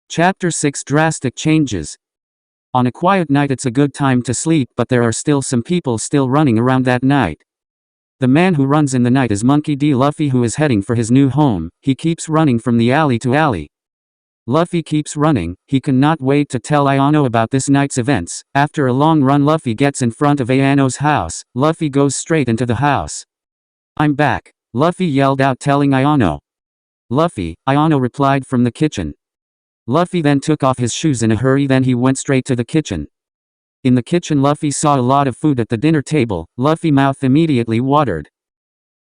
Chapter 6 Drastic Changes. On a quiet night it's a good time to sleep, but there are still some people still running around that night. The man who runs in the night is Monkey D. Luffy, who is heading for his new home. He keeps running from the alley to alley. Luffy keeps running. He cannot wait to tell Ayano about this night's events. After a long run, Luffy gets in front of Ayano's house. Luffy goes straight into the house. "I'm back," Luffy yelled out, telling Ayano. "Luffy," Ayano replied from the kitchen. Luffy then took off his shoes in a hurry, then he went straight to the kitchen. In the kitchen, Luffy saw a lot of food at the dinner table. Luffy's mouth immediately watered.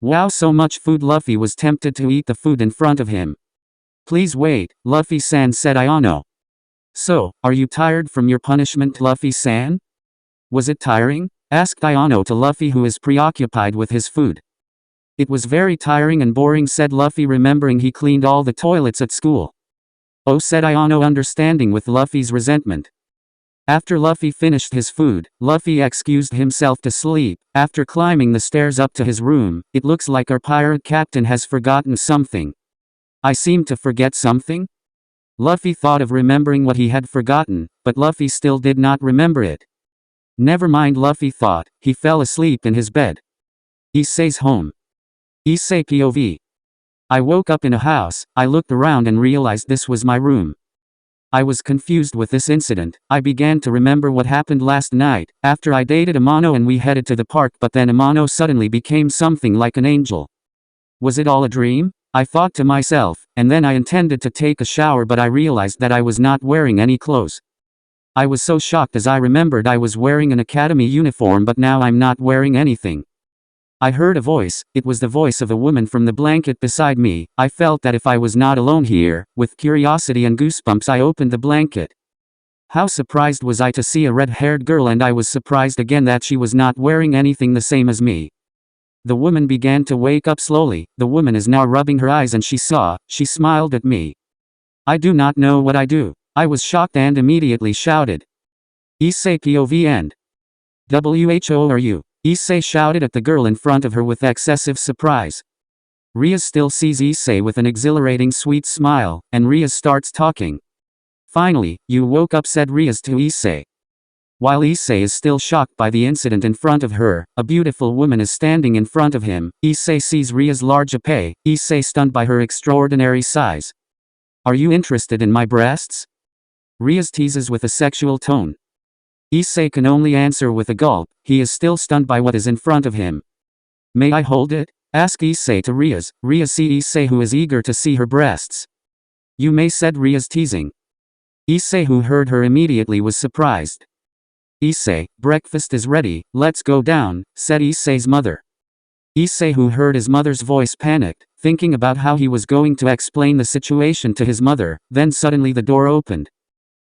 Wow, so much food! Luffy was tempted to eat the food in front of him. "Please wait, Luffy-san," said Ayano. "So, are you tired from your punishment, Luffy-san?" "Was it tiring?" asked Ayano to Luffy, who is preoccupied with his food. "It was very tiring and boring," said Luffy, remembering he cleaned all the toilets at school. "Oh," said Ayano, understanding with Luffy's resentment. After Luffy finished his food, Luffy excused himself to sleep. After climbing the stairs up to his room, "It looks like our pirate captain has forgotten something." "I seem to forget something?" Luffy thought of remembering what he had forgotten, but Luffy still did not remember it. Never mind, Luffy thought. He fell asleep in his bed. Issei's home. Issei POV. "I woke up in a house. I looked around and realized this was my room. I was confused with this incident. I began to remember what happened last night, after I dated Amano and we headed to the park, but then Amano suddenly became something like an angel. Was it all a dream? I thought to myself, and then I intended to take a shower, but I realized that I was not wearing any clothes. I was so shocked as I remembered I was wearing an academy uniform, but now I'm not wearing anything. I heard a voice. It was the voice of a woman from the blanket beside me. I felt that if I was not alone here. With curiosity and goosebumps I opened the blanket. How surprised was I to see a red-haired girl, and I was surprised again that she was not wearing anything the same as me. The woman began to wake up slowly. The woman is now rubbing her eyes and she smiled at me. I do not know what I do. I was shocked and immediately shouted. Issei POV end. "Who are you?" Issei shouted at the girl in front of her with excessive surprise. Ria still sees Issei with an exhilarating sweet smile, and Ria starts talking. "Finally, you woke up," said Ria to Issei. While Issei is still shocked by the incident in front of her, a beautiful woman is standing in front of him. Issei sees Ria's large épée. Issei stunned by her extraordinary size. "Are you interested in my breasts?" Ria teases with a sexual tone. Issei can only answer with a gulp. He is still stunned by what is in front of him. "May I hold it?" asked Issei to Ria. Ria sees Issei, who is eager to see her breasts. "You may," said Ria, teasing. Issei, who heard her immediately, was surprised. "Issei, breakfast is ready, let's go down," said Issei's mother. Issei, who heard his mother's voice, panicked, thinking about how he was going to explain the situation to his mother. Then suddenly the door opened.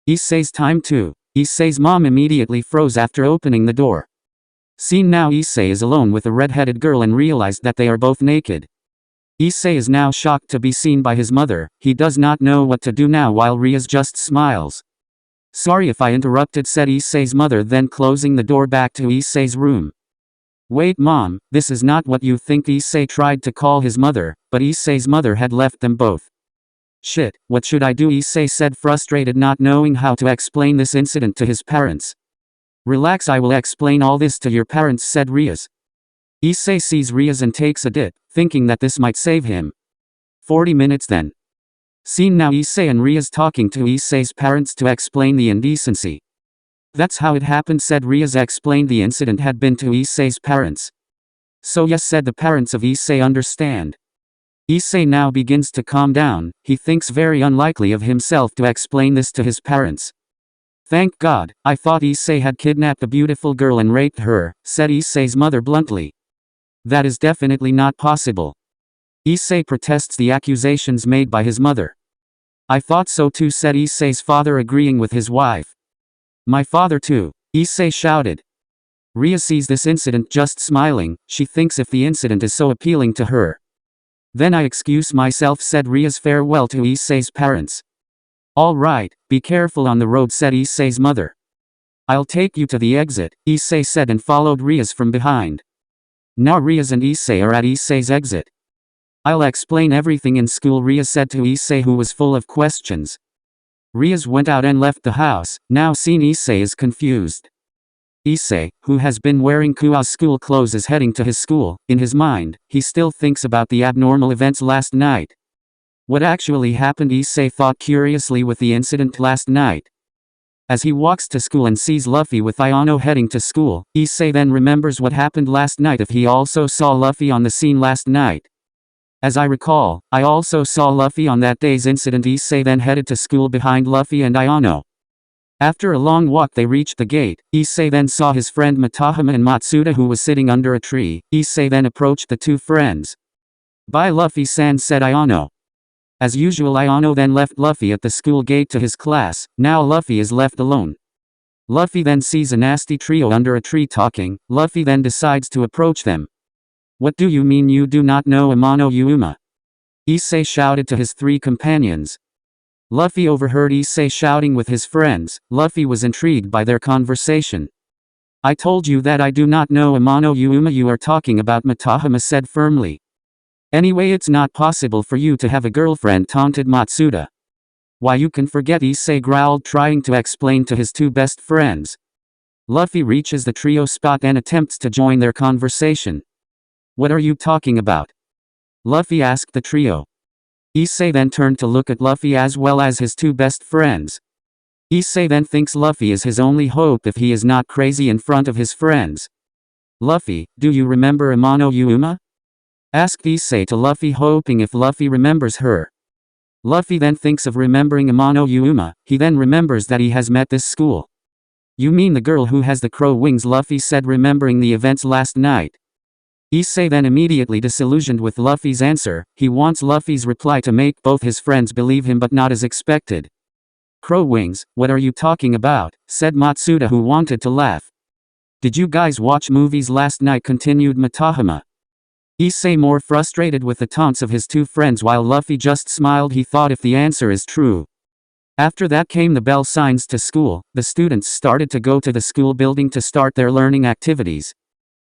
Issei's time too. Issei's mom immediately froze after opening the door. Scene now: Issei is alone with a red-headed girl and realized that they are both naked. Issei is now shocked to be seen by his mother. He does not know what to do now, while Ria just smiles. "Sorry if I interrupted," said Issei's mother, then closing the door back to Issei's room. "Wait, Mom, this is not what you think." Issei tried to call his mother, but Issei's mother had left them both. "Shit, what should I do?" Issei said, frustrated, not knowing how to explain this incident to his parents. "Relax, I will explain all this to your parents," said Ria. Issei sees Ria and takes a dip, thinking that this might save him. 40 minutes then. Scene now: Issei and Ria talking to Issei's parents to explain the indecency. "That's how it happened," said Ria. Explained the incident had been to Issei's parents. "So yes," said the parents of Issei, "understand." Issei now begins to calm down. He thinks very unlikely of himself to explain this to his parents. "Thank God, I thought Issei had kidnapped a beautiful girl and raped her," said Issei's mother bluntly. "That is definitely not possible." Issei protests the accusations made by his mother. "I thought so too," said Issei's father, agreeing with his wife. "My father too," Issei shouted. Ria sees this incident, just smiling. She thinks if the incident is so appealing to her. "Then I excuse myself," said Ria's farewell to Issei's parents. "All right, be careful on the road," said Issei's mother. "I'll take you to the exit," Issei said, and followed Ria's from behind. Now Ria and Issei are at Issei's exit. "I'll explain everything in school," Ria said to Issei, who was full of questions. Rias went out and left the house. Now seen, Issei is confused. Issei, who has been wearing Kua's school clothes, is heading to his school. In his mind, he still thinks about the abnormal events last night. What actually happened? Issei thought curiously with the incident last night. As he walks to school and sees Luffy with Ayano heading to school, Issei then remembers what happened last night if he also saw Luffy on the scene last night. As I recall, I also saw Luffy on that day's incident. Issei then headed to school behind Luffy and Ayano. After a long walk they reached the gate. Issei then saw his friend Matahama and Matsuda, who was sitting under a tree. Issei then approached the two friends. "Bye Luffy-san," said Ayano. As usual, Ayano then left Luffy at the school gate to his class. Now Luffy is left alone. Luffy then sees a nasty trio under a tree talking. Luffy then decides to approach them. "What do you mean you do not know Amano Yuma?" Issei shouted to his three companions. Luffy overheard Issei shouting with his friends. Luffy was intrigued by their conversation. "I told you that I do not know Amano Yuma. You are talking about," Matahama said firmly. "Anyway, it's not possible for you to have a girlfriend," taunted Matsuda. "Why, you can forget," Issei growled, trying to explain to his two best friends. Luffy reaches the trio spot and attempts to join their conversation. "What are you talking about?" Luffy asked the trio. Issei then turned to look at Luffy as well as his two best friends. Issei then thinks Luffy is his only hope if he is not crazy in front of his friends. "Luffy, do you remember Amano Yuma?" asked Issei to Luffy, hoping if Luffy remembers her. Luffy then thinks of remembering Amano Yuma. He then remembers that he has met this school. "You mean the girl who has the crow wings?" Luffy said, remembering the events last night. Issei then immediately disillusioned with Luffy's answer. He wants Luffy's reply to make both his friends believe him, but not as expected. "Crow wings, what are you talking about?" said Matsuda, who wanted to laugh. "Did you guys watch movies last night?" continued Matahama. Issei more frustrated with the taunts of his two friends, while Luffy just smiled. He thought if the answer is true. After that came the bell signs to school. The students started to go to the school building to start their learning activities.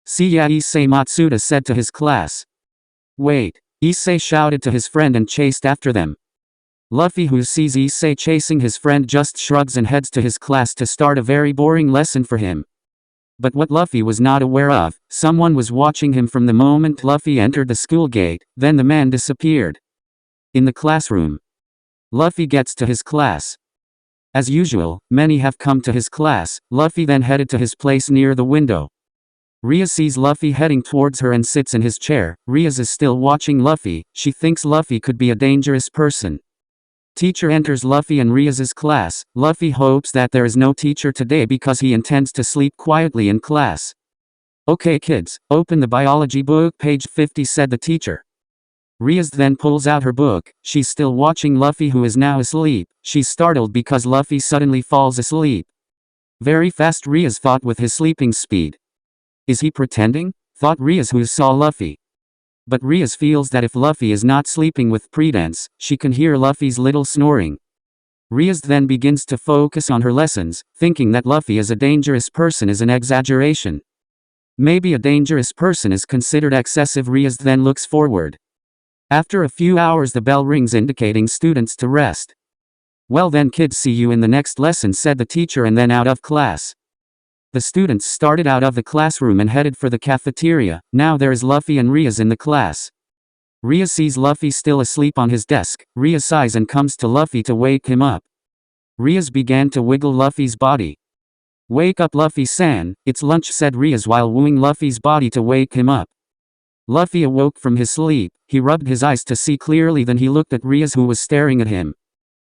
"See ya, Issei," Matsuda said to his class. "Wait!" Issei shouted to his friend and chased after them. Luffy, who sees Issei chasing his friend, just shrugs and heads to his class to start a very boring lesson for him. But what Luffy was not aware of, someone was watching him from the moment Luffy entered the school gate. Then the man disappeared. In the classroom, Luffy gets to his class. As usual, many have come to his class. Luffy then headed to his place near the window. Rias sees Luffy heading towards her and sits in his chair. Rias is still watching Luffy. She thinks Luffy could be a dangerous person. Teacher enters Luffy and Rias's class. Luffy hopes that there is no teacher today because he intends to sleep quietly in class. "Okay kids, open the biology book, page 50, said the teacher. Rias then pulls out her book. She's still watching Luffy, who is now asleep. She's startled because Luffy suddenly falls asleep. Very fast, Rias thought with his sleeping speed. Is he pretending? Thought Rias, who saw Luffy. But Rias feels that if Luffy is not sleeping with pretense, she can hear Luffy's little snoring. Rias then begins to focus on her lessons. Thinking that Luffy is a dangerous person is an exaggeration. Maybe a dangerous person is considered excessive. Rias then looks forward. After a few hours the bell rings, indicating students to rest. "Well then kids, see you in the next lesson," said the teacher, and then out of class. The students started out of the classroom and headed for the cafeteria. Now there is Luffy and Rias in the class. Rias sees Luffy still asleep on his desk. Rias sighs and comes to Luffy to wake him up. Rias began to wiggle Luffy's body. "Wake up Luffy-san, it's lunch," said Rias while wooing Luffy's body to wake him up. Luffy awoke from his sleep. He rubbed his eyes to see clearly, then he looked at Rias, who was staring at him.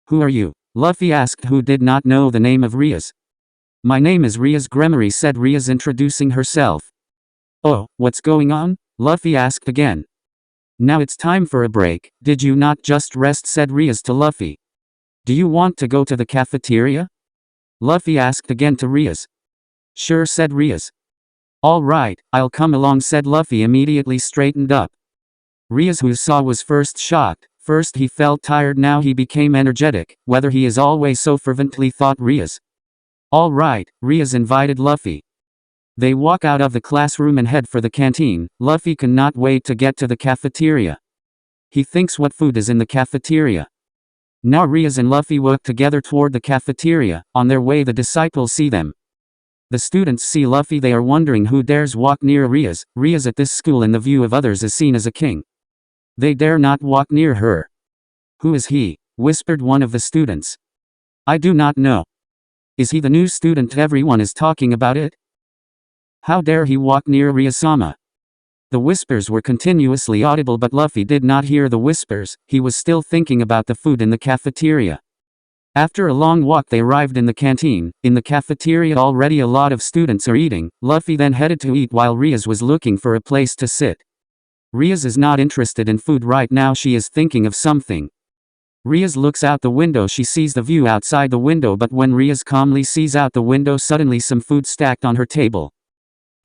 "Who are you?" Luffy asked, who did not know the name of Rias. "My name is Rias Gremory," said Rias, introducing herself. "Oh, what's going on?" Luffy asked again. "Now it's time for a break. Did you not just rest?" said Rias to Luffy. "Do you want to go to the cafeteria?" Luffy asked again to Rias. "Sure," said Rias. "All right, I'll come along," said Luffy, immediately straightened up. Rias, who saw, was first shocked. First he felt tired, now he became energetic. Whether he is always so fervently, thought Rias. "All right," Rias invited Luffy. They walk out of the classroom and head for the canteen. Luffy cannot wait to get to the cafeteria. He thinks what food is in the cafeteria. Now Rias and Luffy walk together toward the cafeteria. On their way the disciples see them. The students see Luffy. They are wondering who dares walk near Rias. Rias at this school in the view of others is seen as a king. They dare not walk near her. Who is he? Whispered one of the students. I do not know. Is he the new student everyone is talking about it? How dare he walk near Rias-sama? The whispers were continuously audible but Luffy did not hear the whispers. He was still thinking about the food in the cafeteria. After a long walk they arrived in the canteen. In the cafeteria already a lot of students are eating. Luffy then headed to eat while Rias was looking for a place to sit. Rias is not interested in food right now, she is thinking of something. Rias looks out the window, she sees the view outside the window, but when Rias calmly sees out the window suddenly some food stacked on her table.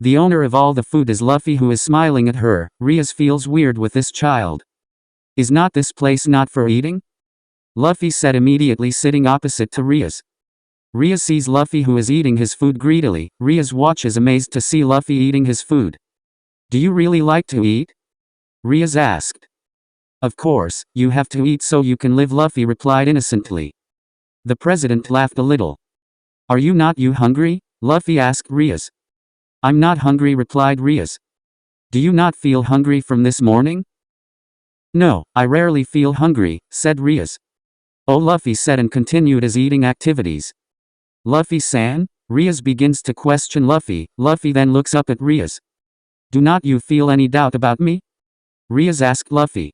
The owner of all the food is Luffy who is smiling at her. Rias feels weird with this child. Is not this place not for eating? Luffy said immediately sitting opposite to Rias. Rias sees Luffy who is eating his food greedily. Rias watches amazed to see Luffy eating his food. Do you really like to eat? Rias asked. Of course, you have to eat so you can live, Luffy replied innocently. The president laughed a little. Are you not hungry? Luffy asked Rias. I'm not hungry replied Rias. Do you not feel hungry from this morning? No, I rarely feel hungry, said Rias. Oh, Luffy said and continued his eating activities. Luffy-san? Rias begins to question Luffy. Luffy then looks up at Rias. Do not you feel any doubt about me? Rias asked Luffy.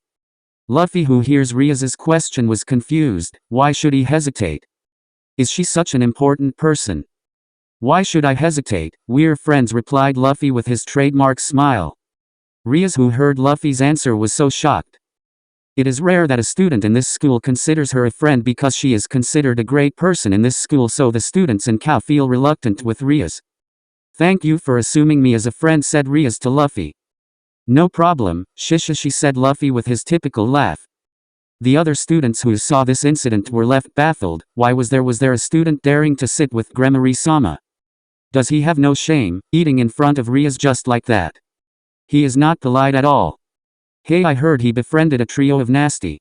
Luffy, who hears Rias's question, was confused. Why should he hesitate? Is she such an important person? Why should I hesitate? We're friends replied Luffy with his trademark smile. Rias, who heard Luffy's answer, was so shocked. It is rare that a student in this school considers her a friend because she is considered a great person in this school, so the students in Kao feel reluctant with Rias. Thank you for assuming me as a friend, said Rias to Luffy. No problem, Shisha, said Luffy with his typical laugh. The other students who saw this incident were left baffled. Why was there a student daring to sit with Gremory-sama? Does he have no shame, eating in front of Rias just like that? He is not polite at all. Hey, I heard he befriended a trio of nasty.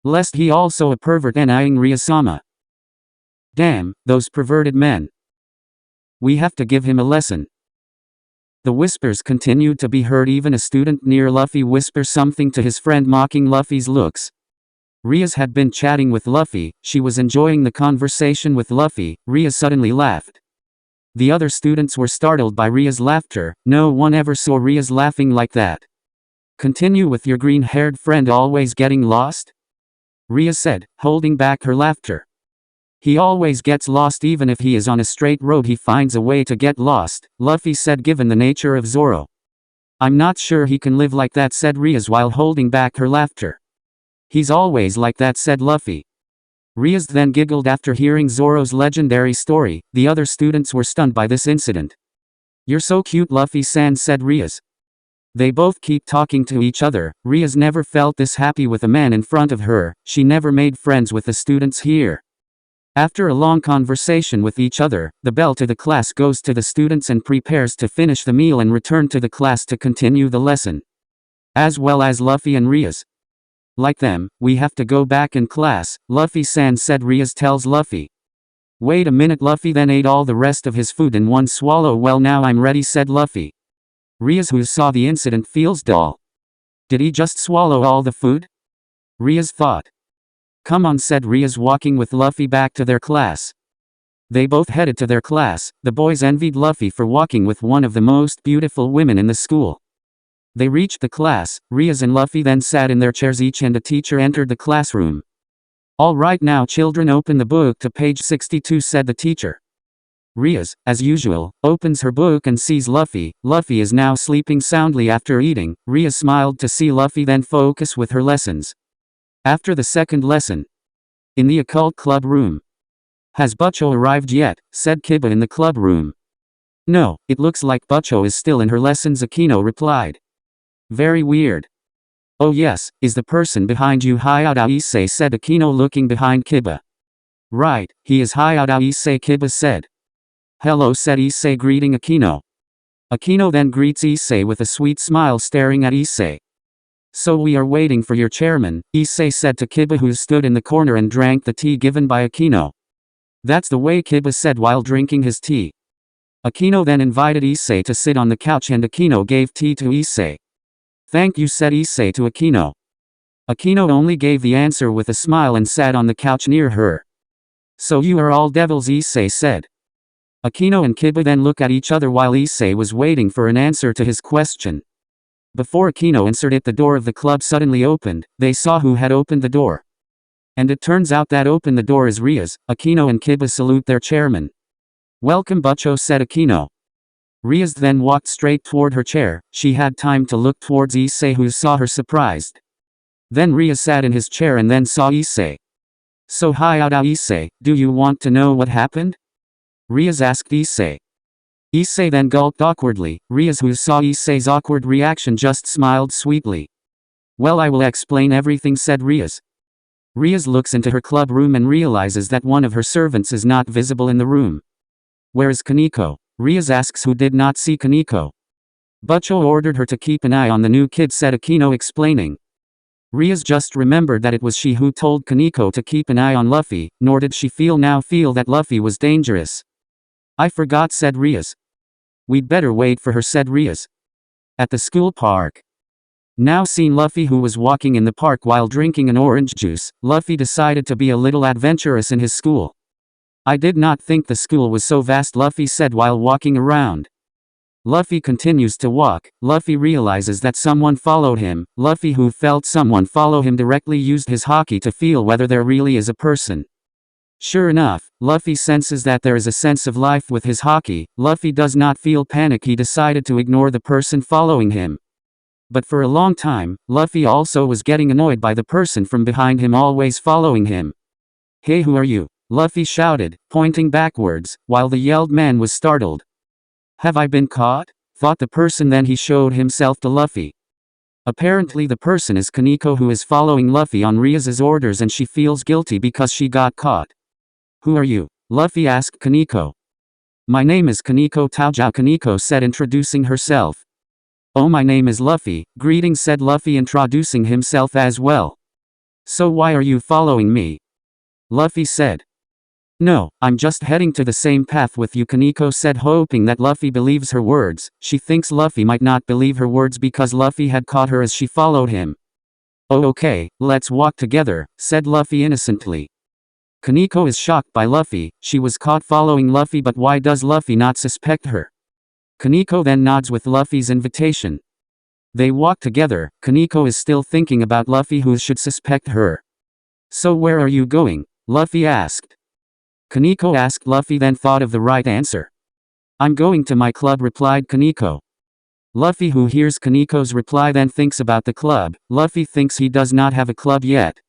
Lest he also a pervert and eyeing Rias-sama. Damn, those perverted men. We have to give him a lesson. The whispers continued to be heard. Even a student near Luffy whispers something to his friend, mocking Luffy's looks. Rias had been chatting with Luffy. She was enjoying the conversation with Luffy. Rias suddenly laughed. The other students were startled by Rias' laughter. No one ever saw Rias laughing like that. Continue with your green-haired friend always getting lost? Rias said, holding back her laughter. He always gets lost. Even if he is on a straight road he finds a way to get lost, Luffy said, given the nature of Zoro. I'm not sure he can live like that, said Rias while holding back her laughter. He's always like that, said Luffy. Rias then giggled after hearing Zoro's legendary story. The other students were stunned by this incident. You're so cute, Luffy-san, said Rias. They both keep talking to each other. Rias never felt this happy with a man in front of her. She never made friends with the students here. After a long conversation with each other, the bell to the class goes to the students and prepares to finish the meal and return to the class to continue the lesson. As well as Luffy and Rias. Like them, we have to go back in class, Luffy-san said. Rias tells Luffy. Wait a minute, Luffy then ate all the rest of his food in one swallow. Well, now I'm ready, said Luffy. Rias, who saw the incident, feels dull. Did he just swallow all the food? Rias thought. Come on, said Rias, walking with Luffy back to their class. They both headed to their class. The boys envied Luffy for walking with one of the most beautiful women in the school. They reached the class. Rias and Luffy then sat in their chairs each and a teacher entered the classroom. All right, now children, open the book to page 62, said the teacher. Rias, as usual, opens her book and sees Luffy. Luffy is now sleeping soundly after eating. Rias smiled to see Luffy then focus with her lessons. After the second lesson. In the occult club room. Has Butcho arrived yet? Said Kiba in the club room. No, it looks like Butcho is still in her lessons, Akino replied. Very weird. Oh yes, is the person behind you Hayata Issei, said Akino looking behind Kiba. Right, he is Hayata Issei, Kiba said. Hello, said Issei, greeting Akino. Akino then greets Issei with a sweet smile, staring at Issei. So we are waiting for your chairman, Issei said to Kiba, who stood in the corner and drank the tea given by Akino. That's the way, Kiba said while drinking his tea. Akino then invited Issei to sit on the couch and Akino gave tea to Issei. Thank you, said Issei to Akino. Akino only gave the answer with a smile and sat on the couch near her. So you are all devils, Issei said. Akino and Kiba then looked at each other while Issei was waiting for an answer to his question. Before Akino answered it, the door of the club suddenly opened. They saw who had opened the door. And it turns out that opened the door is Rias. Akino and Kiba salute their chairman. Welcome, Butcho, said Akino. Rias then walked straight toward her chair. She had time to look towards Issei, who saw her surprised. Then Rias sat in his chair and then saw Issei. So Hayada, Issei, do you want to know what happened? Rias asked Issei. Issei then gulped awkwardly. Rias, who saw Issei's awkward reaction, just smiled sweetly. Well, I will explain everything, said Rias. Rias looks into her club room and realizes that one of her servants is not visible in the room. Where is Kaneko? Rias asks, who did not see Kaneko. Butcho ordered her to keep an eye on the new kid, said Akino, explaining. Rias just remembered that it was she who told Kaneko to keep an eye on Luffy, nor did she feel that Luffy was dangerous. I forgot, said Rias. We'd better wait for her, said Rias. At the school park. Now seen Luffy, who was walking in the park while drinking an orange juice. Luffy decided to be a little adventurous in his school. I did not think the school was so vast, Luffy said while walking around. Luffy continues to walk. Luffy realizes that someone followed him. Luffy, who felt someone follow him directly, used his haki to feel whether there really is a person. Sure enough, Luffy senses that there is a sense of life with his haki. Luffy does not feel panic. He decided to ignore the person following him. But for a long time, Luffy also was getting annoyed by the person from behind him always following him. Hey, who are you? Luffy shouted, pointing backwards, while the yelled man was startled. Have I been caught? Thought the person. Then he showed himself to Luffy. Apparently the person is Kaneko, who is following Luffy on Rias's orders, and she feels guilty because she got caught. Who are you? Luffy asked Kaneko. My name is Kaneko Taojao, Kaneko said, introducing herself. Oh, my name is Luffy. Greetings, said Luffy, introducing himself as well. So why are you following me? Luffy said. No, I'm just heading to the same path with you, Kaneko said, hoping that Luffy believes her words. She thinks Luffy might not believe her words because Luffy had caught her as she followed him. Oh, okay, let's walk together, said Luffy innocently. Kaneko is shocked by Luffy. She was caught following Luffy, but why does Luffy not suspect her? Kaneko then nods with Luffy's invitation. They walk together. Kaneko is still thinking about Luffy, who should suspect her. So where are you going? Luffy asked. Kaneko asked Luffy, then thought of the right answer. I'm going to my club, replied Kaneko. Luffy, who hears Kaneko's reply, then thinks about the club. Luffy thinks he does not have a club yet.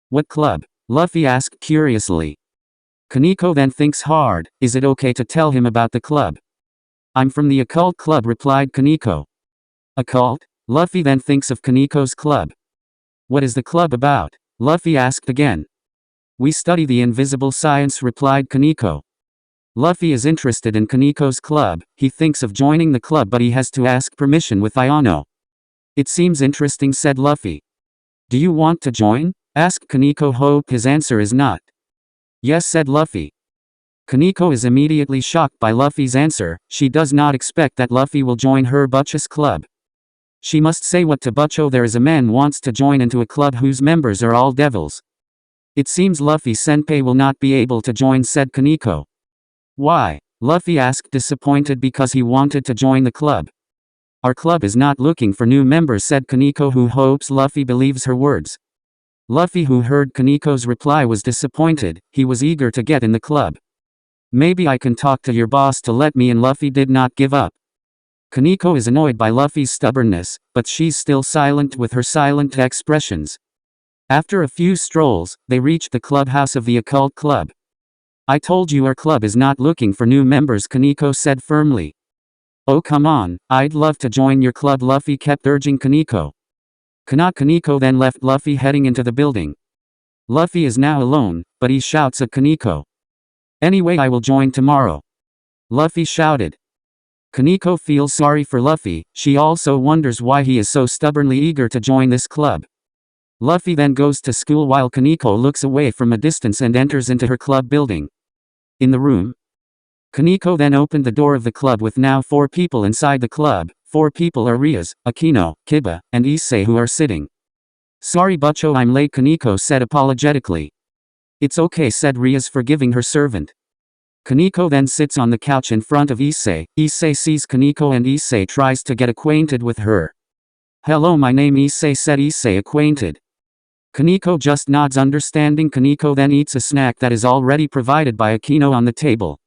What club? Luffy asked curiously. Kaneko then thinks hard. Is it okay to tell him about the club? I'm from the occult club, replied Kaneko. Occult? Luffy then thinks of Kaneko's club. What is the club about? Luffy asked again. We study the invisible science, replied Kaneko. Luffy is interested in Kaneko's club. He thinks of joining the club, but he has to ask permission with Ayano. It seems interesting, said Luffy. Do you want to join? Asked Kaneko. Hope his answer is not. Yes, said Luffy. Kaneko is immediately shocked by Luffy's answer. She does not expect that Luffy will join her Butch's club. She must say what to Butcho. There is a man wants to join into a club whose members are all devils. It seems Luffy-senpai will not be able to join, said Kaneko. Why? Luffy asked, disappointed because he wanted to join the club. Our club is not looking for new members, said Kaneko, who hopes Luffy believes her words. Luffy, who heard Kaneko's reply, was disappointed. He was eager to get in the club. Maybe I can talk to your boss to let me in. Luffy did not give up. Kaneko is annoyed by Luffy's stubbornness, but she's still silent with her silent expressions. After a few strolls, they reached the clubhouse of the occult club. I told you our club is not looking for new members, Kaneko said firmly. Oh, come on, I'd love to join your club, Luffy kept urging Kaneko. Kaneko then left Luffy heading into the building. Luffy is now alone, but he shouts at Kaneko. Anyway, I will join tomorrow. Luffy shouted. Kaneko feels sorry for Luffy. She also wonders why he is so stubbornly eager to join this club. Luffy then goes to school while Kaneko looks away from a distance and enters into her club building. In the room, Kaneko then opened the door of the club with now 4 people inside the club. 4 people are Rias, Akino, Kiba, and Issei who are sitting. "Sorry Butcho, I'm late," Kaneko said apologetically. "It's okay," said Rias, forgiving her servant. Kaneko then sits on the couch in front of Issei. Issei sees Kaneko and Issei tries to get acquainted with her. "Hello, my name Issei," said Issei, acquainted. Kaneko just nods understanding. Kaneko then eats a snack that is already provided by Akino on the table.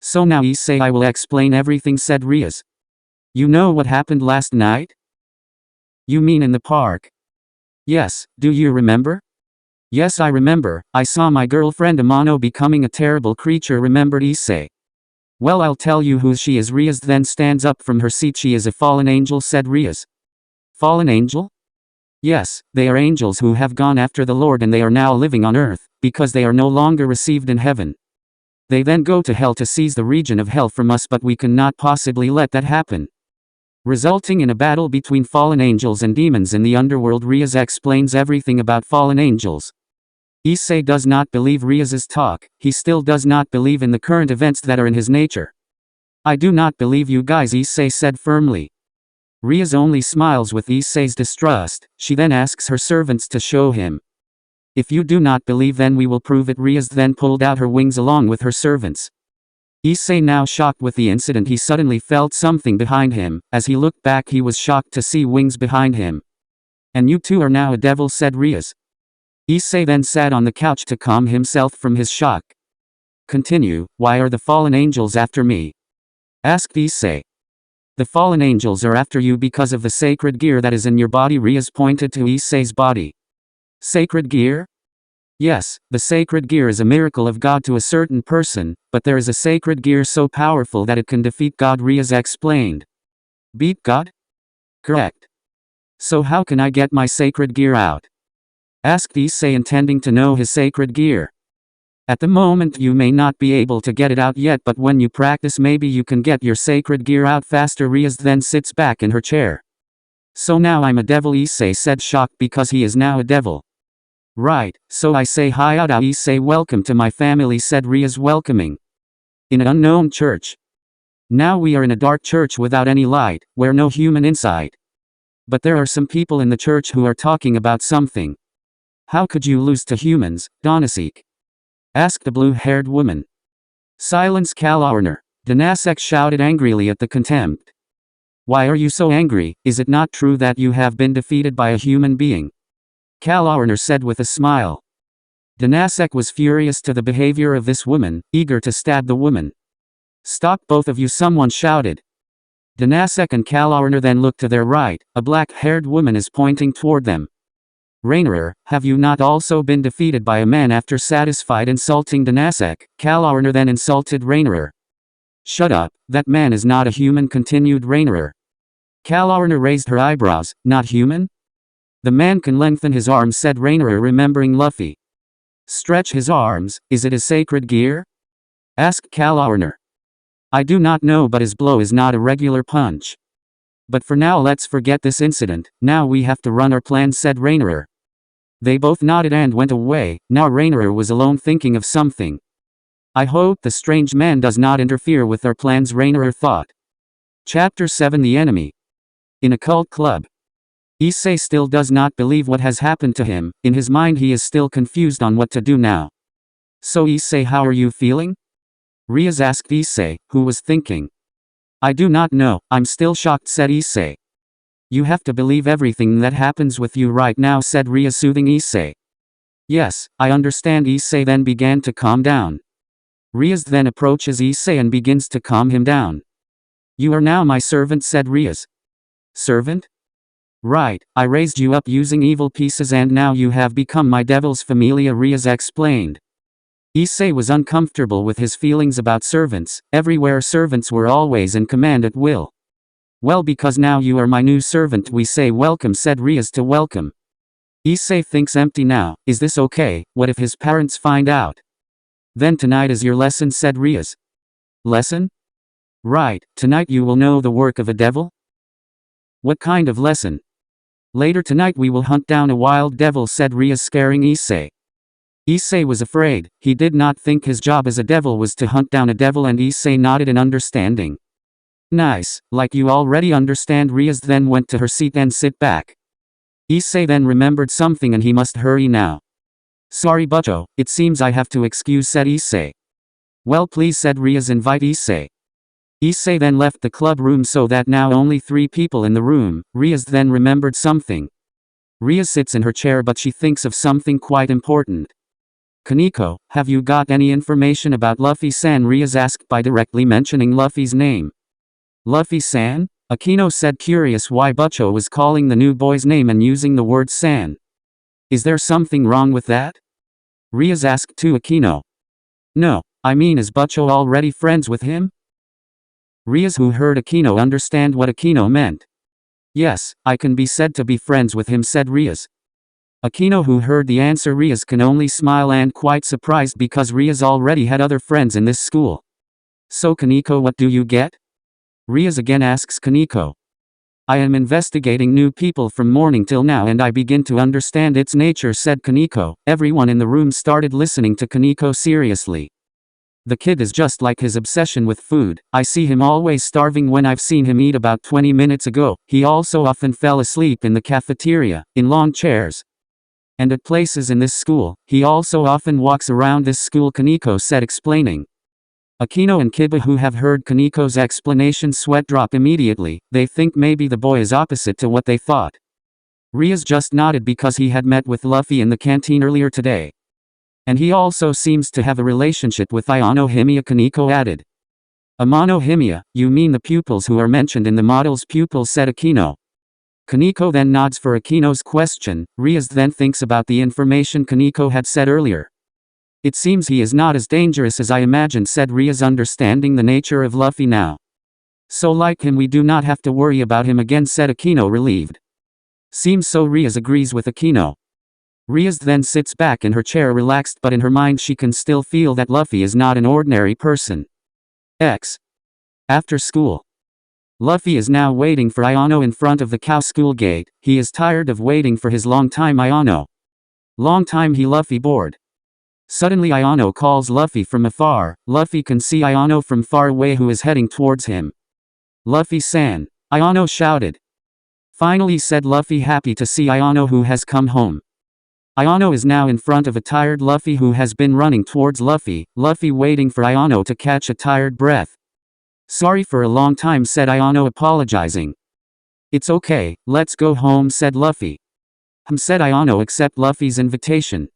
"So now Issei, I will explain everything," said Rias. "You know what happened last night?" "You mean in the park?" "Yes, do you remember?" "Yes, I remember. I saw my girlfriend Amano becoming a terrible creature," remembered Issei. "Well, I'll tell you who she is." Rias then stands up from her seat. "She is a fallen angel," said Rias. "Fallen angel?" "Yes, they are angels who have gone after the Lord and they are now living on earth, because they are no longer received in heaven. They then go to hell to seize the region of hell from us, but we cannot possibly let that happen, resulting in a battle between fallen angels and demons in the underworld." Rias explains everything about fallen angels. Issei does not believe Rias's talk. He still does not believe in the current events that are in his nature. "I do not believe you guys," Issei said firmly. Rias only smiles with Issei's distrust. She then asks her servants to show him. "If you do not believe, then we will prove it." Rias then pulled out her wings along with her servants. Issei, now shocked with the incident, he suddenly felt something behind him. As he looked back, he was shocked to see wings behind him. "And you too are now a devil," said Rias. Issei then sat on the couch to calm himself from his shock. "Continue. Why are the fallen angels after me?" asked Issei. "The fallen angels are after you because of the sacred gear that is in your body." Rias pointed to Issei's body. "Sacred gear?" "Yes, the sacred gear is a miracle of God to a certain person, but there is a sacred gear so powerful that it can defeat God," Rias explained. "Beat God?" "Correct." "So how can I get my sacred gear out?" asked Issei, intending to know his sacred gear. "At the moment you may not be able to get it out yet, but when you practice maybe you can get your sacred gear out faster." Rias then sits back in her chair. "So now I'm a devil?" Issei said, shocked because he is now a devil. "Right, so I say hi out." Issei, "Welcome to my family," said Rias, welcoming. "In an unknown church. Now we are in a dark church without any light, where no human inside. But there are some people in the church who are talking about something." "How could you lose to humans, Donasek?" asked the blue-haired woman. "Silence, Kalauerner," Donasek shouted angrily at the contempt. "Why are you so angry? Is it not true that you have been defeated by a human being?" Kalauerner said with a smile. Donasek was furious to the behavior of this woman, eager to stab the woman. "Stop, both of you," someone shouted. Donasek and Kalauerner then looked to their right. A black-haired woman is pointing toward them. "Rainerer, have you not also been defeated by a man?" After satisfied insulting Donasek, Kalauerner then insulted Rainerer. "Shut up, that man is not a human," continued Rainerer. Kalauerner raised her eyebrows. "Not human?" "The man can lengthen his arms," said Rainerer, remembering Luffy. "Stretch his arms, is it his sacred gear?" asked Kalauerner. "I do not know, but his blow is not a regular punch. But for now let's forget this incident. Now we have to run our plans," said Rainerer. They both nodded and went away. Now Rainerer was alone thinking of something. "I hope the strange man does not interfere with our plans," Rainerer thought. Chapter 7: The Enemy. In a cult club. Issei still does not believe what has happened to him. In his mind he is still confused on what to do now. "So Issei, how are you feeling?" Rias asked Issei, who was thinking. "I do not know, I'm still shocked," said Issei. "You have to believe everything that happens with you right now," said Rias, soothing Issei. "Yes, I understand." Issei then began to calm down. Rias then approaches Issei and begins to calm him down. "You are now my servant," said Rias. "Servant?" "Right, I raised you up using evil pieces and now you have become my devil's familia," Rias explained. Issei was uncomfortable with his feelings about servants. Everywhere servants were always in command at will. "Well, because now you are my new servant, we say welcome," said Rias to welcome. Issei thinks empty now. Is this okay? What if his parents find out? "Then tonight is your lesson," said Rias. "Lesson?" Right, tonight you will know the work of a devil? What kind of lesson? Later tonight we will hunt down a wild devil, said Ria, scaring Issei. Issei was afraid. He did not think his job as a devil was to hunt down a devil, and Issei nodded in understanding. Nice, like you already understand. Ria then went to her seat and sit back. Issei then remembered something and he must hurry now. Sorry Butcho, it seems I have to excuse, said Issei. Well please, said Ria, invite Issei. Issei then left the club room so that now only 3 people in the room. Ria then remembered something. Ria sits in her chair but she thinks of something quite important. Kaneko, have you got any information about Luffy-san? Ria asked by directly mentioning Luffy's name. Luffy-san? Akino said, curious why Butcho was calling the new boy's name and using the word san. Is there something wrong with that? Ria asked to Akino. No, I mean, is Butcho already friends with him? Ria, who heard Akino, understand what Akino meant. Yes, I can be said to be friends with him, said Ria. Akino, who heard the answer Ria, can only smile and quite surprised because Ria already had other friends in this school. So Kaneko, what do you get? Ria again asks Kaneko. I am investigating new people from morning till now and I begin to understand its nature, said Kaneko. Everyone in the room started listening to Kaneko seriously. The kid is just like his obsession with food. I see him always starving when I've seen him eat about 20 minutes ago. He also often fell asleep in the cafeteria, in long chairs. And at places in this school, he also often walks around this school, Kaneko said, explaining. Akino and Kiba, who have heard Kaneko's explanation, sweat drop immediately. They think maybe the boy is opposite to what they thought. Ria just nodded because he had met with Luffy in the canteen earlier today. And he also seems to have a relationship with Ayano Himiya, Kaneko added. Amano Himiya, you mean the pupils who are mentioned in the model's pupils, said Akino. Kaneko then nods for Akino's question. Ria then thinks about the information Kaneko had said earlier. It seems he is not as dangerous as I imagined, said Ria, understanding the nature of Luffy now. So like him we do not have to worry about him again, said Akino, relieved. Seems so. Ria agrees with Akino. Ria then sits back in her chair relaxed, but in her mind she can still feel that Luffy is not an ordinary person. After school. Luffy is now waiting for Ayano in front of the cow school gate. He is tired of waiting for his long time Ayano. Long time he Luffy bored. Suddenly Ayano calls Luffy from afar. Luffy can see Ayano from far away who is heading towards him. Luffy-san. Ayano shouted. Finally, said Luffy, happy to see Ayano who has come home. Ayano is now in front of a tired Luffy who has been running towards Luffy. Luffy waiting for Ayano to catch a tired breath. Sorry for a long time, said Ayano, apologizing. It's okay, let's go home, said Luffy. Said Ayano, accept Luffy's invitation.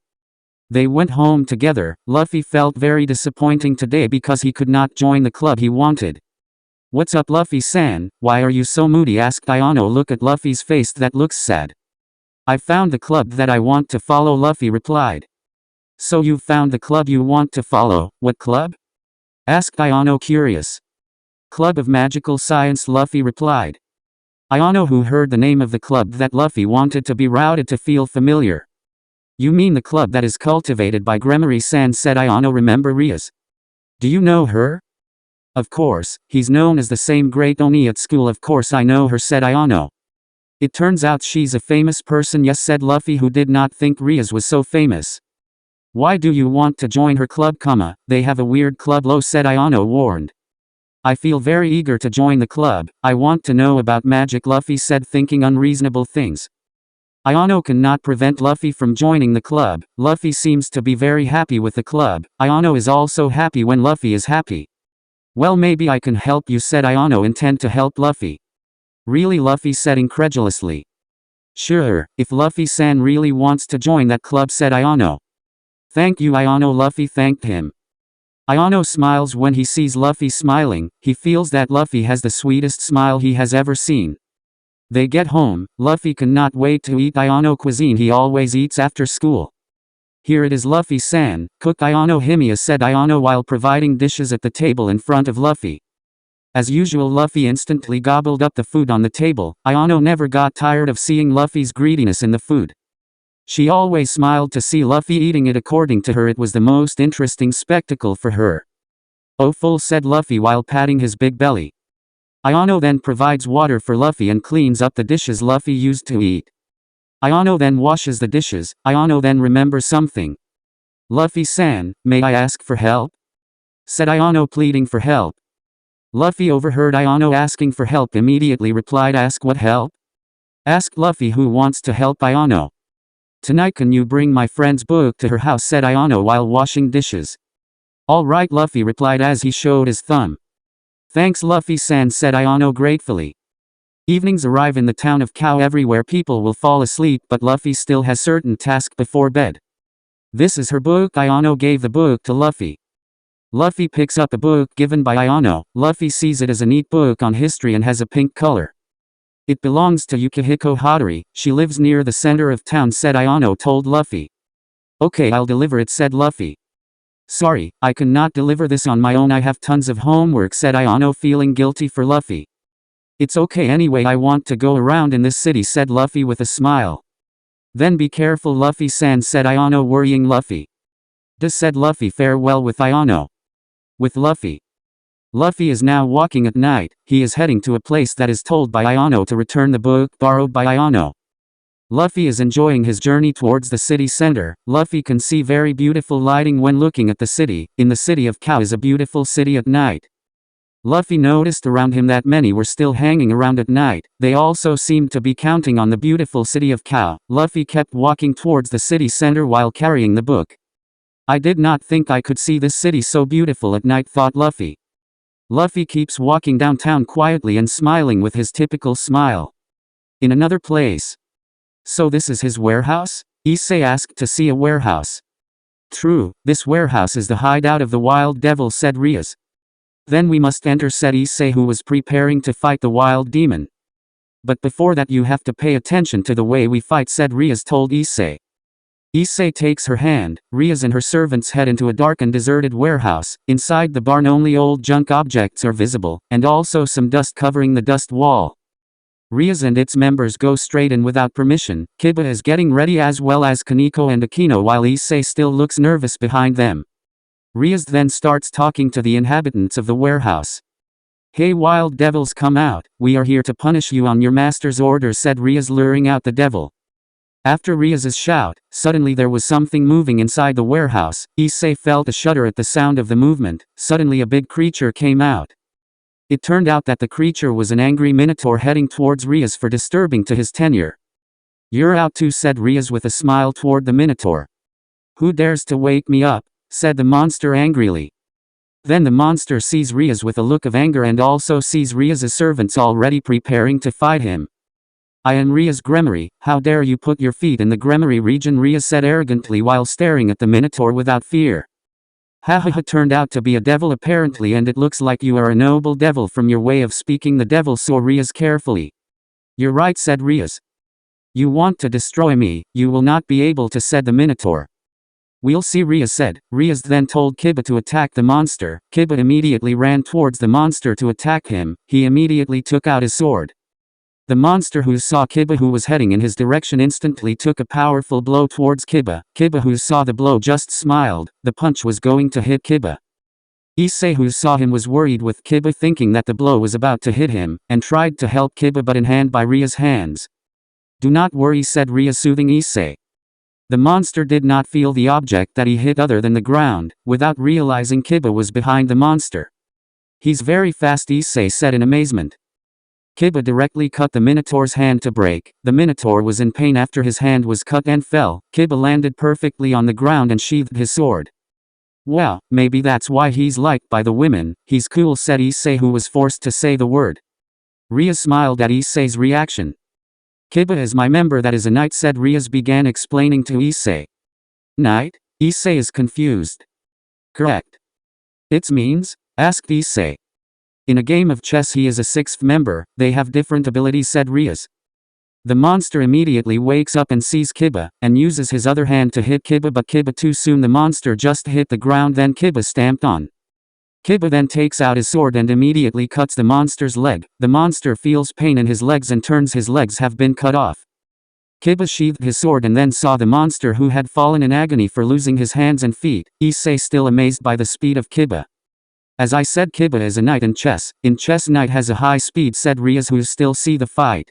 They went home together. Luffy felt very disappointing today because he could not join the club he wanted. What's up, Luffy-san? Why are you so moody? Asked Ayano. Look at Luffy's face, that looks sad. I found the club that I want to follow, Luffy replied. So you found the club you want to follow? What club? Asked Ayano, curious. Club of Magical Science, Luffy replied. Ayano, who heard the name of the club that Luffy wanted to be routed to, feel familiar. You mean the club that is cultivated by Gremory-san, said Ayano. Remember Ria's? Do you know her? Of course, he's known as the same great Oni at school. Of course I know her, said Ayano. It turns out she's a famous person. Yes, said Luffy, who did not think Ria's was so famous. Why do you want to join her club, They have a weird club, said Ayano, warned. I feel very eager to join the club. I want to know about magic, Luffy said, thinking unreasonable things. Ayano cannot prevent Luffy from joining the club. Luffy seems to be very happy with the club. Ayano is also happy when Luffy is happy. Well, maybe I can help you, said Ayano, intent to help Luffy. Really, Luffy said incredulously. Sure, if Luffy-san really wants to join that club, said Ayano. Thank you, Ayano. Luffy thanked him. Ayano smiles when he sees Luffy smiling. He feels that Luffy has the sweetest smile he has ever seen. They get home. Luffy cannot wait to eat Ayano cuisine he always eats after school. Here it is, Luffy-san, cook Ayano Himiya, said Ayano while providing dishes at the table in front of Luffy. As usual, Luffy instantly gobbled up the food on the table. Ayano never got tired of seeing Luffy's greediness in the food. She always smiled to see Luffy eating it. According to her, it was the most interesting spectacle for her. "Oh, full," said Luffy while patting his big belly. Ayano then provides water for Luffy and cleans up the dishes Luffy used to eat. Ayano then washes the dishes. Ayano then remembers something. "Luffy-san, may I ask for help?" said Ayano, pleading for help. Luffy overheard Ayano asking for help, immediately replied, "Ask what help?" asked Luffy, who wants to help Ayano. "Tonight can you bring my friend's book to her house?" said Ayano while washing dishes. "All right," Luffy replied as he showed his thumb. "Thanks, Luffy-san," said Ayano gratefully. Evenings arrive in the town of Kao. Everywhere people will fall asleep, but Luffy still has certain tasks before bed. "This is her book." Ayano gave the book to Luffy. Luffy picks up a book given by Ayano. Luffy sees it as a neat book on history and has a pink color. "It belongs to Yukihiko Hattori. She lives near the center of town," said Ayano told Luffy. "Okay, I'll deliver it," said Luffy. "Sorry, I cannot deliver this on my own. I have tons of homework," said Ayano, feeling guilty for Luffy. "It's okay anyway, I want to go around in this city," said Luffy with a smile. "Then be careful, Luffy-san," said Ayano, worrying Luffy. Said Luffy farewell with Ayano. With Luffy. Luffy is now walking at night. He is heading to a place that is told by Ayano to return the book borrowed by Ayano. Luffy is enjoying his journey towards the city center. Luffy can see very beautiful lighting when looking at the city. In the city of Kao is a beautiful city at night. Luffy noticed around him that many were still hanging around at night. They also seemed to be counting on the beautiful city of Kao. Luffy kept walking towards the city center while carrying the book. "I did not think I could see this city so beautiful at night," thought Luffy. Luffy keeps walking downtown quietly and smiling with his typical smile. In another place. "So this is his warehouse?" Issei asked to see a warehouse. "True, this warehouse is the hideout of the wild devil," said Rias. "Then we must enter," said Issei, who was preparing to fight the wild demon. "But before that you have to pay attention to the way we fight," said Rias told Issei. Issei takes her hand. Rias and her servants head into a dark and deserted warehouse. Inside the barn only old junk objects are visible, and also some dust covering the dust wall. Rias and its members go straight in without permission. Kiba is getting ready as well as Kaneko and Akino, while Issei still looks nervous behind them. Rias then starts talking to the inhabitants of the warehouse. "Hey wild devils, come out, we are here to punish you on your master's orders," said Rias, luring out the devil. After Rias's shout, suddenly there was something moving inside the warehouse. Issei felt a shudder at the sound of the movement. Suddenly a big creature came out. It turned out that the creature was an angry minotaur heading towards Rias for disturbing to his tenure. "You're out too," said Rias with a smile toward the minotaur. "Who dares to wake me up?" said the monster angrily. Then the monster sees Rias with a look of anger and also sees Rias's servants already preparing to fight him. "I am Rias Gremory, how dare you put your feet in the Gremory region?" Rias said arrogantly while staring at the minotaur without fear. "Hahaha, turned out to be a devil apparently, and it looks like you are a noble devil from your way of speaking." The devil saw Rias carefully. "You're right," said Rias. "You want to destroy me, you will not be able to," said the minotaur. "We'll see," Rias said. Rias then told Kiba to attack the monster. Kiba immediately ran towards the monster to attack him. He immediately took out his sword. The monster who saw Kiba, who was heading in his direction, instantly took a powerful blow towards Kiba. Kiba, who saw the blow, just smiled. The punch was going to hit Kiba. Issei, who saw him, was worried with Kiba, thinking that the blow was about to hit him, and tried to help Kiba but in hand by Ria's hands. "Do not worry," said Ria, soothing Issei. The monster did not feel the object that he hit other than the ground. Without realizing, Kiba was behind the monster. "He's very fast," Issei said in amazement. Kiba directly cut the Minotaur's hand to break. The Minotaur was in pain after his hand was cut and fell. Kiba landed perfectly on the ground and sheathed his sword. "Wow, maybe that's why he's liked by the women. He's cool," said Issei, who was forced to say the word. Ria smiled at Issei's reaction. "Kiba is my member, that is a knight," said Rias began explaining to Issei. "Knight?" Issei is confused. "Correct. It means?" asked Issei. "In a game of chess he is a sixth member, they have different abilities," said Rias. The monster immediately wakes up and sees Kiba, and uses his other hand to hit Kiba, but Kiba too soon. The monster just hit the ground, then Kiba stamped on. Kiba then takes out his sword and immediately cuts the monster's leg. The monster feels pain in his legs and turns his legs have been cut off. Kiba sheathed his sword and then saw the monster, who had fallen in agony for losing his hands and feet. Issei still amazed by the speed of Kiba. As I said, Kiba is a knight in chess. In chess, knight has a high speed, said Rias, who still see the fight.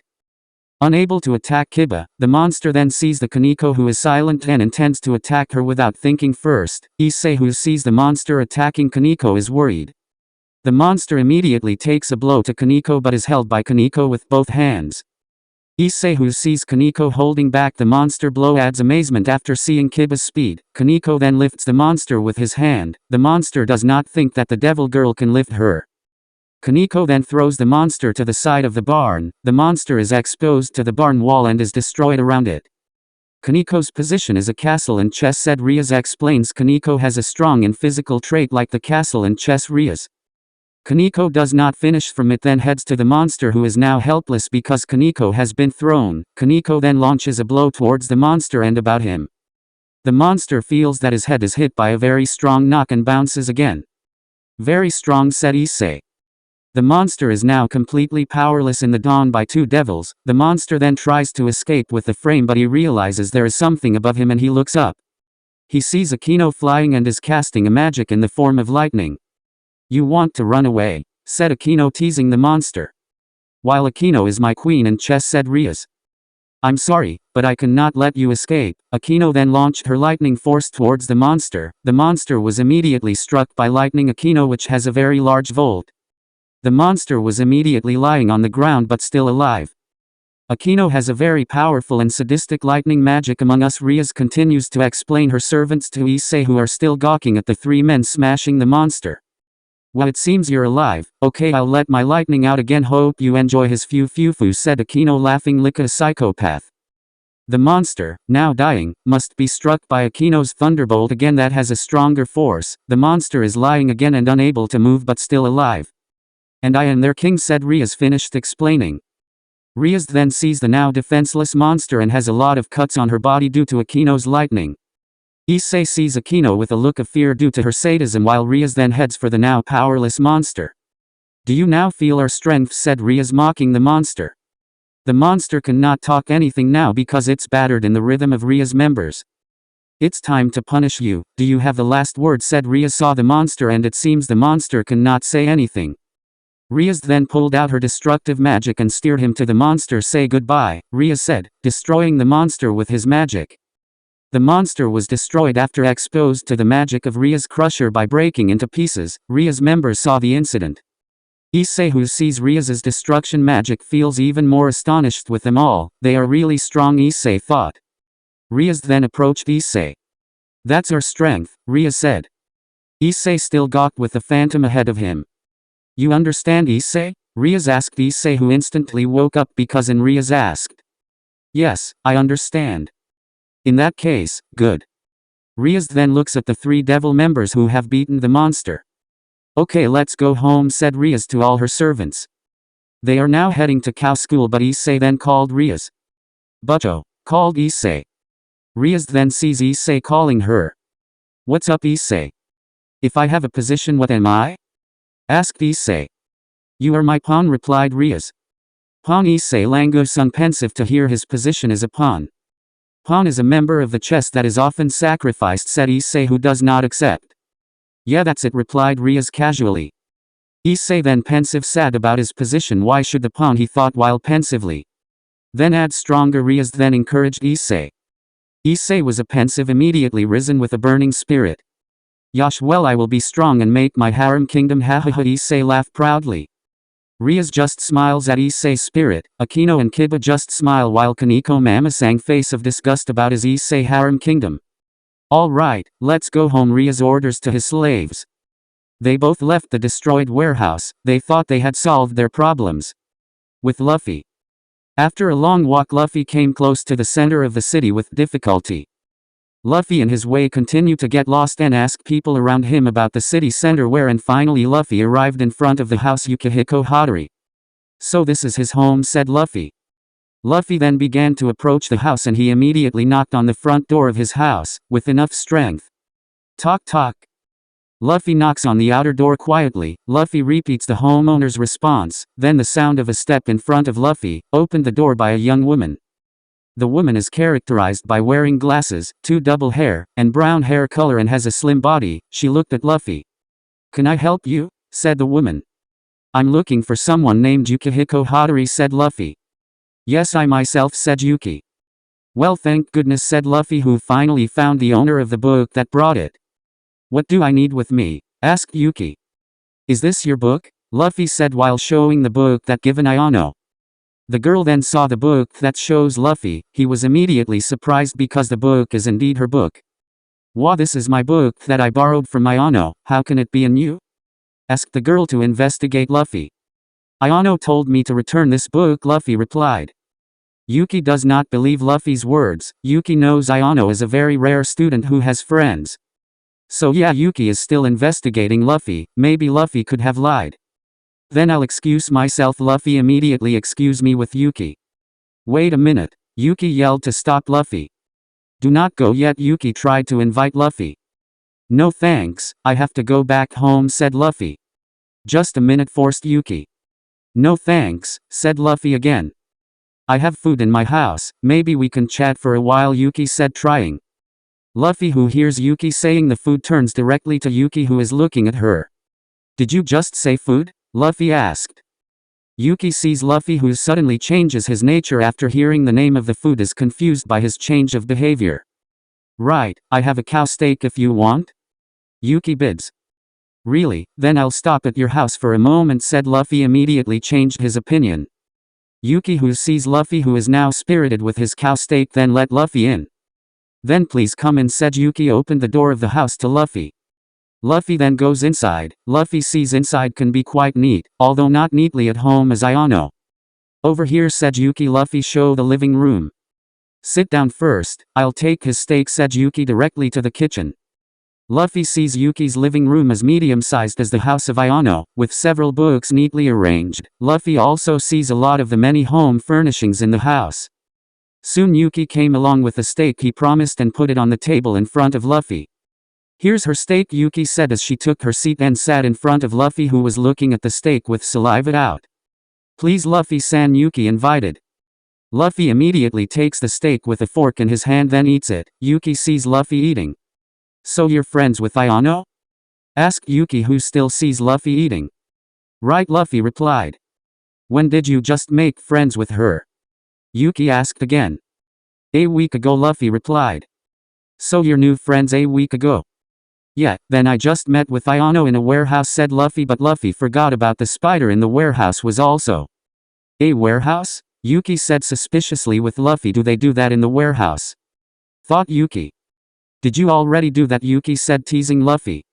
Unable to attack Kiba, the monster then sees the Kaneko, who is silent and intends to attack her without thinking first. Issei, who sees the monster attacking Kaneko, is worried. The monster immediately takes a blow to Kaneko but is held by Kaneko with both hands. Issei, who sees Kaneko holding back the monster blow, adds amazement after seeing Kiba's speed. Kaneko then lifts the monster with his hand. The monster does not think that the devil girl can lift her. Kaneko then throws the monster to the side of the barn. The monster is exposed to the barn wall and is destroyed around it. Kaneko's position is a castle in chess, said Rias explains. Kaneko has a strong and physical trait like the castle in chess. Rias. Kaneko does not finish from it, then heads to the monster, who is now helpless because Kaneko has been thrown. Kaneko then launches a blow towards the monster and about him. The monster feels that his head is hit by a very strong knock and bounces again. Very strong, said Issei. The monster is now completely powerless in the dawn by two devils. The monster then tries to escape with the frame, but he realizes there is something above him and he looks up. He sees Akino flying and is casting a magic in the form of lightning. You want to run away, said Akino, teasing the monster. While Akino is my queen in chess, said Rias. I'm sorry, but I cannot let you escape. Akino then launched her lightning force towards the monster. The monster was immediately struck by lightning Akino, which has a very large volt. The monster was immediately lying on the ground but still alive. Akino has a very powerful and sadistic lightning magic among us. Rias continues to explain her servants to Issei, who are still gawking at the three men smashing the monster. Well, it seems you're alive. Okay, I'll let my lightning out again. Hope you enjoy his fufu, said Akino, laughing like a psychopath. The monster, now dying, must be struck by Akino's thunderbolt again that has a stronger force. The monster is lying again and unable to move but still alive. And I am their king, said Rias, finished explaining. Rias then sees the now defenseless monster and has a lot of cuts on her body due to Akino's lightning. Issei sees Akino with a look of fear due to her sadism, while Rias then heads for the now powerless monster. Do you now feel our strength, said Rias, mocking the monster. The monster cannot talk anything now because it's battered in the rhythm of Rias' members. It's time to punish you. Do you have the last word, said Rias, saw the monster and it seems the monster cannot say anything. Rias then pulled out her destructive magic and steered him to the monster. Say goodbye, Rias said, destroying the monster with his magic. The monster was destroyed after exposed to the magic of Rias' crusher by breaking into pieces. Rias' members saw the incident. Issei, who sees Rias' destruction magic, feels even more astonished with them all. They are really strong, Issei thought. Rias then approached Issei. That's our strength, Rias said. Issei still gawked with the phantom ahead of him. You understand, Issei? Rias asked Issei, who instantly woke up because Rias asked. Yes, I understand. In that case, good. Rias then looks at the three devil members who have beaten the monster. Okay, let's go home, said Rias to all her servants. They are now heading to Highschool, but Issei then called Rias. Butcho, called Issei. Rias then sees Issei calling her. What's up, Issei? If I have a position, what am I? Asked Issei. You are my pawn, replied Rias. Pawn. Issei languished, pensive to hear his position as a pawn. Pawn is a member of the chess that is often sacrificed, said Issei, who does not accept. Yeah, that's it, replied Rias casually. Issei then pensive sad about his position. Why should the pawn, he thought while pensively. Then add stronger. Rias then encouraged Issei. Issei was a pensive, immediately risen with a burning spirit. Yash, well, I will be strong and make my harem kingdom, hahaha. Issei laughed proudly. Rias just smiles at Issei's spirit. Akino and Kiba just smile while Kaneko Mama sang face of disgust about his Issei harem kingdom. All right, let's go home, Rias orders to his slaves. They both left the destroyed warehouse. They thought they had solved their problems. With Luffy. After a long walk, Luffy came close to the center of the city with difficulty. Luffy in his way continued to get lost and ask people around him about the city center where, and finally Luffy arrived in front of the house Yukihiko Hattori. So this is his home, said Luffy. Luffy then began to approach the house and he immediately knocked on the front door of his house, with enough strength. Tock tock. Luffy knocks on the outer door quietly. Luffy repeats the homeowner's response, then the sound of a step in front of Luffy, opened the door by a young woman. The woman is characterized by wearing glasses, two double hair, and brown hair color and has a slim body. She looked at Luffy. Can I help you? said the woman. I'm looking for someone named Yukihiko Hattori, said Luffy. Yes, I myself, said Yuki. Well, thank goodness, said Luffy, who finally found the owner of the book that brought it. What do I need with me? Asked Yuki. Is this your book? Luffy said while showing the book that given Ayano. The girl then saw the book that shows Luffy. He was immediately surprised because the book is indeed her book. Wow, this is my book that I borrowed from Ayano. How can it be in you? Asked the girl to investigate Luffy. Ayano told me to return this book, Luffy replied. Yuki does not believe Luffy's words. Yuki knows Ayano is a very rare student who has friends. So yeah, Yuki is still investigating Luffy. Maybe Luffy could have lied. Then I'll excuse myself. Luffy immediately excuse me with Yuki. Wait a minute. Yuki yelled to stop Luffy. Do not go yet. Yuki tried to invite Luffy. No thanks, I have to go back home, said Luffy. Just a minute, forced Yuki. No thanks, said Luffy again. I have food in my house, maybe we can chat for a while, Yuki said, trying. Luffy, who hears Yuki saying the food, turns directly to Yuki, who is looking at her. Did you just say food? Luffy asked. Yuki sees Luffy, who suddenly changes his nature after hearing the name of the food, is confused by his change of behavior. Right, I have a cow steak if you want? Yuki bids. Really? Then I'll stop at your house for a moment, said Luffy, immediately changed his opinion. Yuki, who sees Luffy, who is now spirited with his cow steak, then let Luffy in. Then please come in, said Yuki, opened the door of the house to Luffy. Luffy then goes inside. Luffy sees inside can be quite neat, although not neatly at home as Ayano. Over here, said Yuki. Luffy show the living room. Sit down first, I'll take his steak, said Yuki directly to the kitchen. Luffy sees Yuki's living room as medium-sized as the house of Ayano, with several books neatly arranged. Luffy also sees a lot of the many home furnishings in the house. Soon Yuki came along with the steak he promised and put it on the table in front of Luffy. Here's her steak, Yuki said as she took her seat and sat in front of Luffy, who was looking at the steak with saliva out. Please, Luffy-san, Yuki invited. Luffy immediately takes the steak with a fork in his hand, then eats it. Yuki sees Luffy eating. So you're friends with Ayano? Asked Yuki, who still sees Luffy eating. Right, Luffy replied. When did you just make friends with her? Yuki asked again. A week ago, Luffy replied. So you're new friends a week ago? Yeah, then I just met with Ayano in a warehouse, said Luffy, but Luffy forgot about the spider in the warehouse was also. A warehouse? Yuki said suspiciously with Luffy. Do they do that in the warehouse? Thought Yuki. Did you already do that? Yuki said, teasing Luffy.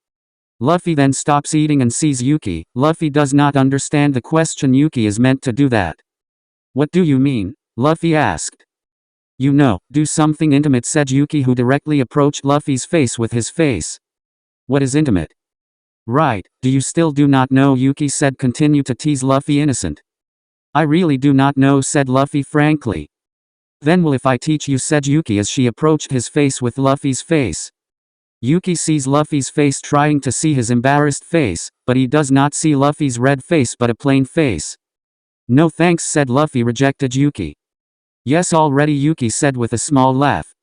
Luffy then stops eating and sees Yuki. Luffy does not understand the question. Yuki is meant to do that. What do you mean? Luffy asked. You know, do something intimate, said Yuki, who directly approached Luffy's face with his face. What is intimate? Right, do you still do not know? Yuki said, continue to tease Luffy, innocent. I really do not know, said Luffy frankly. Then well, if I teach you, said Yuki as she approached his face with Luffy's face. Yuki sees Luffy's face, trying to see his embarrassed face, but he does not see Luffy's red face but a plain face. No thanks, said Luffy, rejected Yuki. Yes, already, Yuki said with a small laugh.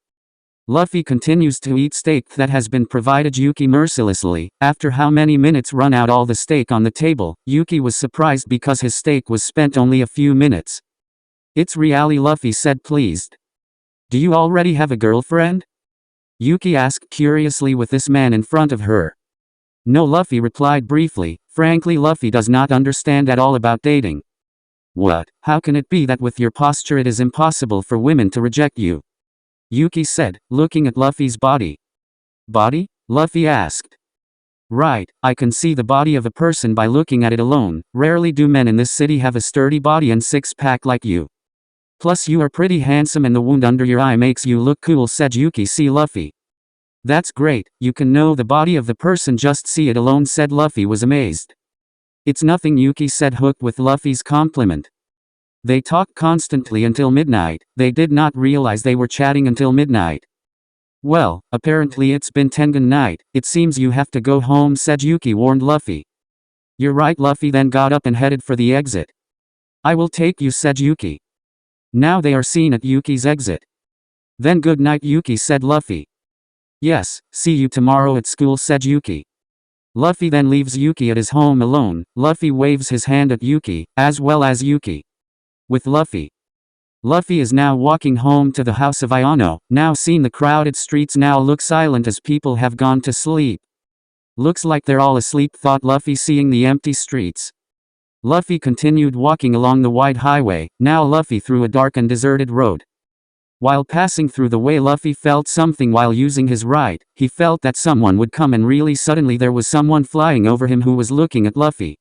Luffy continues to eat steak that has been provided Yuki mercilessly. After how many minutes run out all the steak on the table, Yuki was surprised because his steak was spent only a few minutes. It's really, Luffy said, pleased. Do you already have a girlfriend? Yuki asked curiously with this man in front of her. No, Luffy replied briefly. Frankly, Luffy does not understand at all about dating. What? How can it be that with your posture it is impossible for women to reject you? Yuki said, looking at Luffy's body. Body? Luffy asked. Right, I can see the body of a person by looking at it alone. Rarely do men in this city have a sturdy body and six-pack like you. Plus you are pretty handsome and the wound under your eye makes you look cool, said Yuki. See Luffy. That's great, you can know the body of the person, just see it alone, said Luffy was amazed. It's nothing, Yuki said, hooked with Luffy's compliment. They talked constantly until midnight. They did not realize they were chatting until midnight. Well, apparently it's been Tengen night. It seems you have to go home, said Yuki, warned Luffy. You're right. Luffy then got up and headed for the exit. I will take you, said Yuki. Now they are seen at Yuki's exit. Then good night, Yuki, said Luffy. Yes, see you tomorrow at school, said Yuki. Luffy then leaves Yuki at his home alone. Luffy waves his hand at Yuki, as well as Yuki. With Luffy. Luffy is now walking home to the house of Ayano. Now seen the crowded streets now look silent as people have gone to sleep. Looks like they're all asleep, thought Luffy seeing the empty streets. Luffy continued walking along the wide highway, now Luffy through a dark and deserted road. While passing through the way, Luffy felt something while using his ride. He felt that someone would come, and really suddenly there was someone flying over him who was looking at Luffy.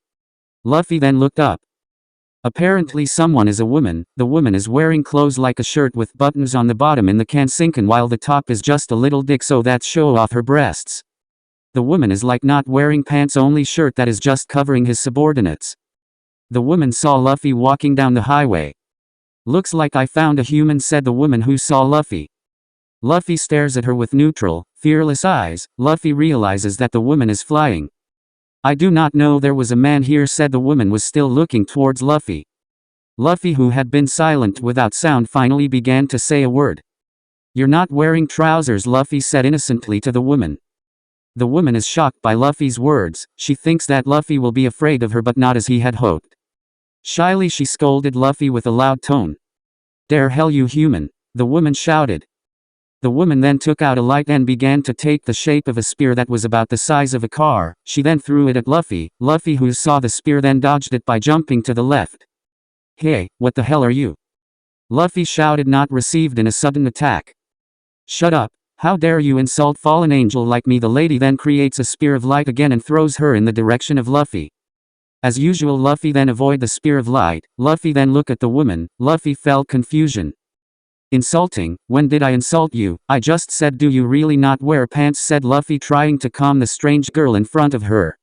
Luffy then looked up. Apparently someone is a woman. The woman is wearing clothes like a shirt with buttons on the bottom in the Kansinkan, while the top is just a little dick so that show off her breasts. The woman is like not wearing pants, only shirt that is just covering his subordinates. The woman saw Luffy walking down the highway. Looks like I found a human, said the woman who saw Luffy. Luffy stares at her with neutral, fearless eyes. Luffy realizes that the woman is flying. I do not know there was a man here, said the woman was still looking towards Luffy. Luffy, who had been silent without sound, finally began to say a word. You're not wearing trousers, Luffy said innocently to the woman. The woman is shocked by Luffy's words. She thinks that Luffy will be afraid of her, but not as he had hoped. Shyly she scolded Luffy with a loud tone. Dare hell, you human! The woman shouted. The woman then took out a light and began to take the shape of a spear that was about the size of a car. She then threw it at Luffy. Luffy, who saw the spear, then dodged it by jumping to the left. Hey, what the hell are you? Luffy shouted, not received in a sudden attack. Shut up! How dare you insult fallen angel like me? The lady then creates a spear of light again and throws her in the direction of Luffy. As usual, Luffy then avoid the spear of light. Luffy then look at the woman. Luffy felt confusion. Insulting? When did I insult you? I just said, do you really not wear pants, said Luffy, trying to calm the strange girl in front of her.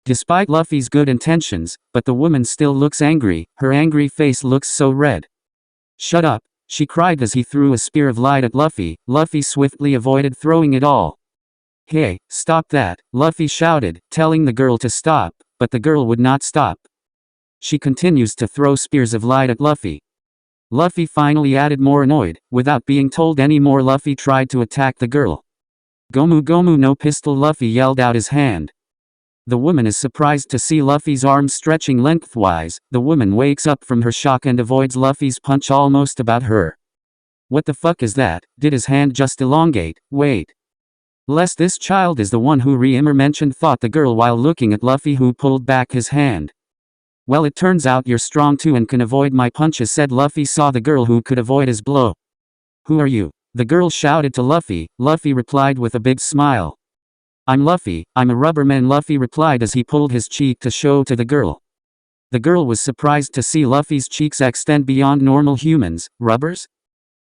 Despite Luffy's good intentions, but the woman still looks angry. Her angry face looks so red. Shut up! She cried as he threw a spear of light at Luffy. Luffy swiftly avoided throwing it all. Hey, stop that! Luffy shouted, telling the girl to stop, but the girl would not stop. She continues to throw spears of light at Luffy. Luffy finally added more annoyed. Without being told any more, Luffy tried to attack the girl. Gomu Gomu no pistol, Luffy yelled out his hand. The woman is surprised to see Luffy's arms stretching lengthwise. The woman wakes up from her shock and avoids Luffy's punch almost about her. What the fuck is that? Did his hand just elongate? Wait. Lest this child is the one who Reimer mentioned, thought the girl while looking at Luffy, who pulled back his hand. Well, it turns out you're strong too and can avoid my punches, said Luffy. Saw the girl who could avoid his blow. Who are you? The girl shouted to Luffy. Luffy replied with a big smile. I'm Luffy, I'm a rubberman, Luffy replied as he pulled his cheek to show to the girl. The girl was surprised to see Luffy's cheeks extend beyond normal humans. Rubbers?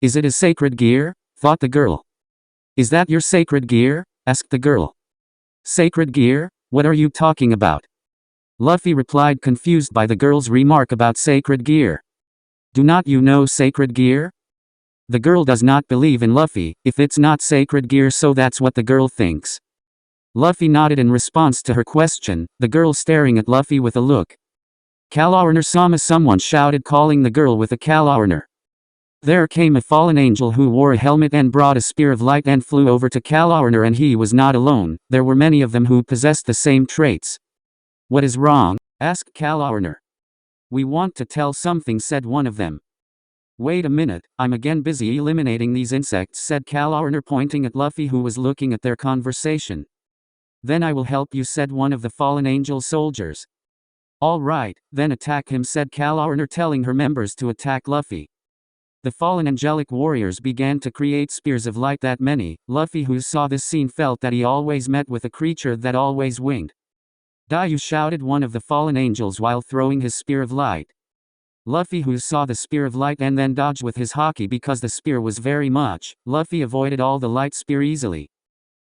Is it his sacred gear? Thought the girl. Is that your sacred gear? Asked the girl. Sacred gear? What are you talking about? Luffy replied, confused by the girl's remark about sacred gear. Do not you know sacred gear? The girl does not believe in Luffy. If it's not sacred gear, so that's what the girl thinks. Luffy nodded in response to her question, the girl staring at Luffy with a look. Kalauerner Sama, someone shouted, calling the girl with a Kalauerner. There came a fallen angel who wore a helmet and brought a spear of light and flew over to Kalauerner, and he was not alone. There were many of them who possessed the same traits. What is wrong? Asked Kalauerner. We want to tell something, said one of them. Wait a minute, I'm again busy eliminating these insects, said Kalauerner, pointing at Luffy, who was looking at their conversation. Then I will help you, said one of the fallen angel soldiers. All right, then attack him, said Kalauerner, telling her members to attack Luffy. The fallen angelic warriors began to create spears of light that many. Luffy, who saw this scene, felt that he always met with a creature that always winged. Dayu, shouted one of the fallen angels while throwing his spear of light. Luffy, who saw the spear of light and then dodged with his haki because the spear was very much. Luffy avoided all the light spear easily.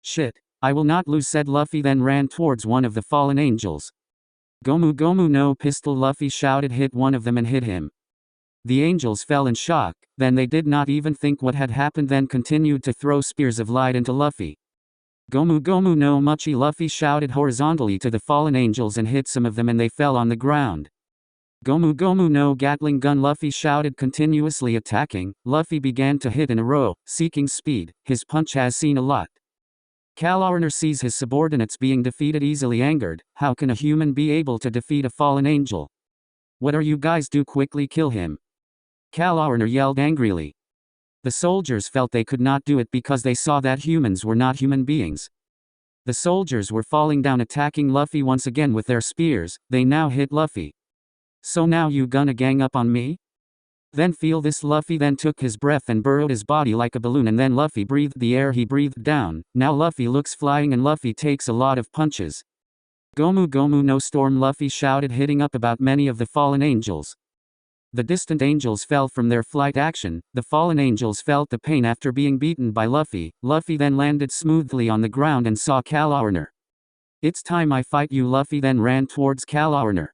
Shit, I will not lose, said Luffy, then ran towards one of the fallen angels. Gomu Gomu no pistol, Luffy shouted, hit one of them and hit him. The angels fell in shock, then they did not even think what had happened, then continued to throw spears of light into Luffy. Gomu Gomu no Muchi, Luffy shouted horizontally to the fallen angels and hit some of them and they fell on the ground. Gomu Gomu no Gatling gun, Luffy shouted, continuously attacking. Luffy began to hit in a row, seeking speed. His punch has seen a lot. Calourner sees his subordinates being defeated easily, angered. How can a human be able to defeat a fallen angel? What are you guys do? Quickly kill him. Calourner yelled angrily. The soldiers felt they could not do it because they saw that humans were not human beings. The soldiers were falling down, attacking Luffy once again with their spears. They now hit Luffy. So now you gonna gang up on me? Then feel this. Luffy then took his breath and burrowed his body like a balloon, and then Luffy breathed the air he breathed down. Now Luffy looks flying and Luffy takes a lot of punches. Gomu Gomu no storm, Luffy shouted, hitting up about many of the fallen angels. The distant angels fell from their flight action. The fallen angels felt the pain after being beaten by Luffy. Luffy then landed smoothly on the ground and saw Calourner. It's time I fight you. Luffy then ran towards Calourner.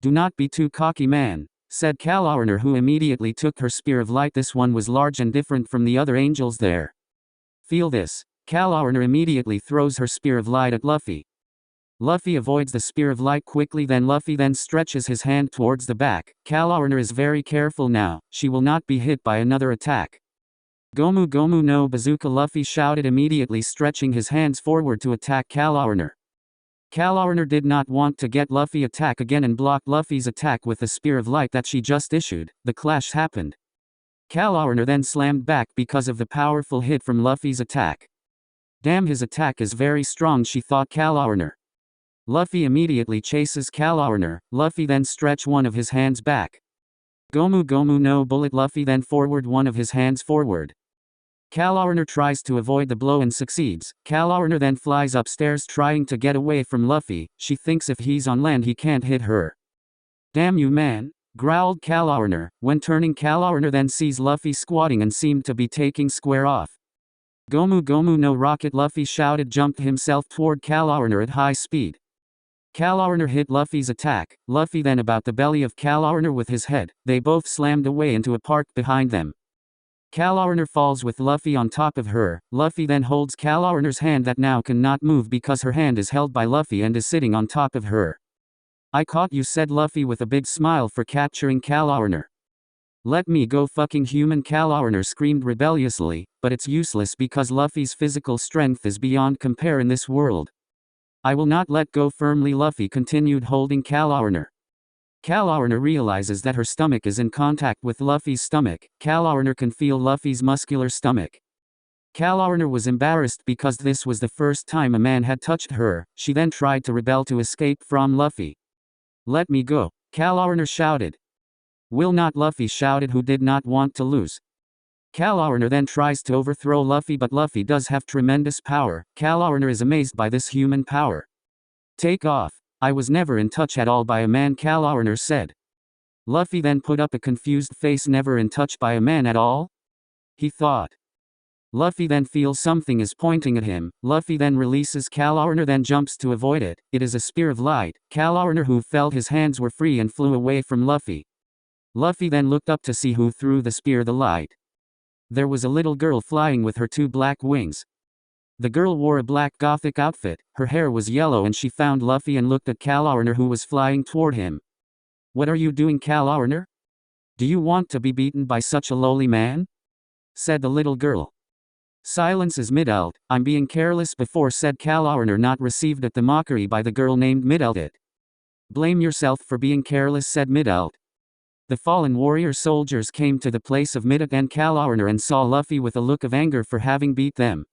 Do not be too cocky, man, said Calourner, who immediately took her spear of light. This one was large and different from the other angels there. Feel this. Calourner immediately throws her spear of light at Luffy. Luffy avoids the spear of light quickly. Then Luffy then stretches his hand towards the back. Calourner is very careful now. She will not be hit by another attack. Gomu Gomu no bazooka, Luffy shouted, immediately stretching his hands forward to attack Calourner. Calourner did not want to get Luffy attack again and blocked Luffy's attack with the spear of light that she just issued. The clash happened. Calourner then slammed back because of the powerful hit from Luffy's attack. Damn, his attack is very strong, she thought Calourner. Luffy immediately chases Calourner. Luffy then stretch one of his hands back. Gomu Gomu no bullet, Luffy then forward one of his hands forward. Calourner tries to avoid the blow and succeeds. Calourner then flies upstairs trying to get away from Luffy. She thinks if he's on land he can't hit her. Damn you, man, growled Calourner. When turning, Calourner then sees Luffy squatting and seemed to be taking square off. Gomu Gomu no rocket, Luffy shouted, jumped himself toward Calourner at high speed. Calourner hit Luffy's attack. Luffy then about the belly of Calourner with his head. They both slammed away into a park behind them. Calourner falls with Luffy on top of her. Luffy then holds Calourner's hand that now cannot move because her hand is held by Luffy and is sitting on top of her. I caught you, said Luffy with a big smile for capturing Calourner. Let me go, fucking human, Calourner screamed rebelliously, but it's useless because Luffy's physical strength is beyond compare in this world. I will not let go firmly, Luffy continued holding Calourner. Calourner realizes that her stomach is in contact with Luffy's stomach. Calourner can feel Luffy's muscular stomach. Calourner was embarrassed because this was the first time a man had touched her. She then tried to rebel to escape from Luffy. Let me go, Calourner shouted. Will not, Luffy shouted, who did not want to lose. Calourner then tries to overthrow Luffy, but Luffy does have tremendous power. Calourner is amazed by this human power. Take off. I was never in touch at all by a man, Calourner said. Luffy then put up a confused face. Never in touch by a man at all? He thought. Luffy then feels something is pointing at him. Luffy then releases Calourner, then jumps to avoid it. It is a spear of light. Calourner, who felt his hands were free and flew away from Luffy. Luffy then looked up to see who threw the spear the light. There was a little girl flying with her two black wings. The girl wore a black gothic outfit, her hair was yellow, and she found Luffy and looked at Calourner, who was flying toward him. What are you doing, Calourner? Do you want to be beaten by such a lowly man? Said the little girl. Silence is Midelt. I'm being careless before, said Calourner, not received at the mockery by the girl named Midelt. Blame yourself for being careless, said Midelt. The fallen warrior soldiers came to the place of Midelt and Calourner and saw Luffy with a look of anger for having beat them.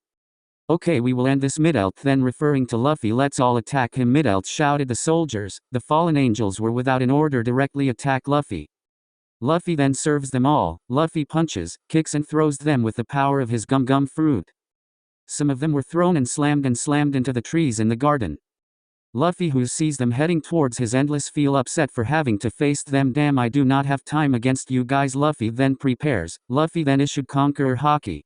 Okay, we will end this, Midelt then, referring to Luffy. Let's all attack him, Midelt shouted. The soldiers, the fallen angels, were without an order directly attack Luffy. Luffy then serves them all. Luffy punches, kicks and throws them with the power of his gum fruit. Some of them were thrown and slammed into the trees in the garden. Luffy, who sees them heading towards his endless, feel upset for having to face them. Damn, I do not have time against you guys. Luffy then prepares. Luffy then issued Conqueror Haki.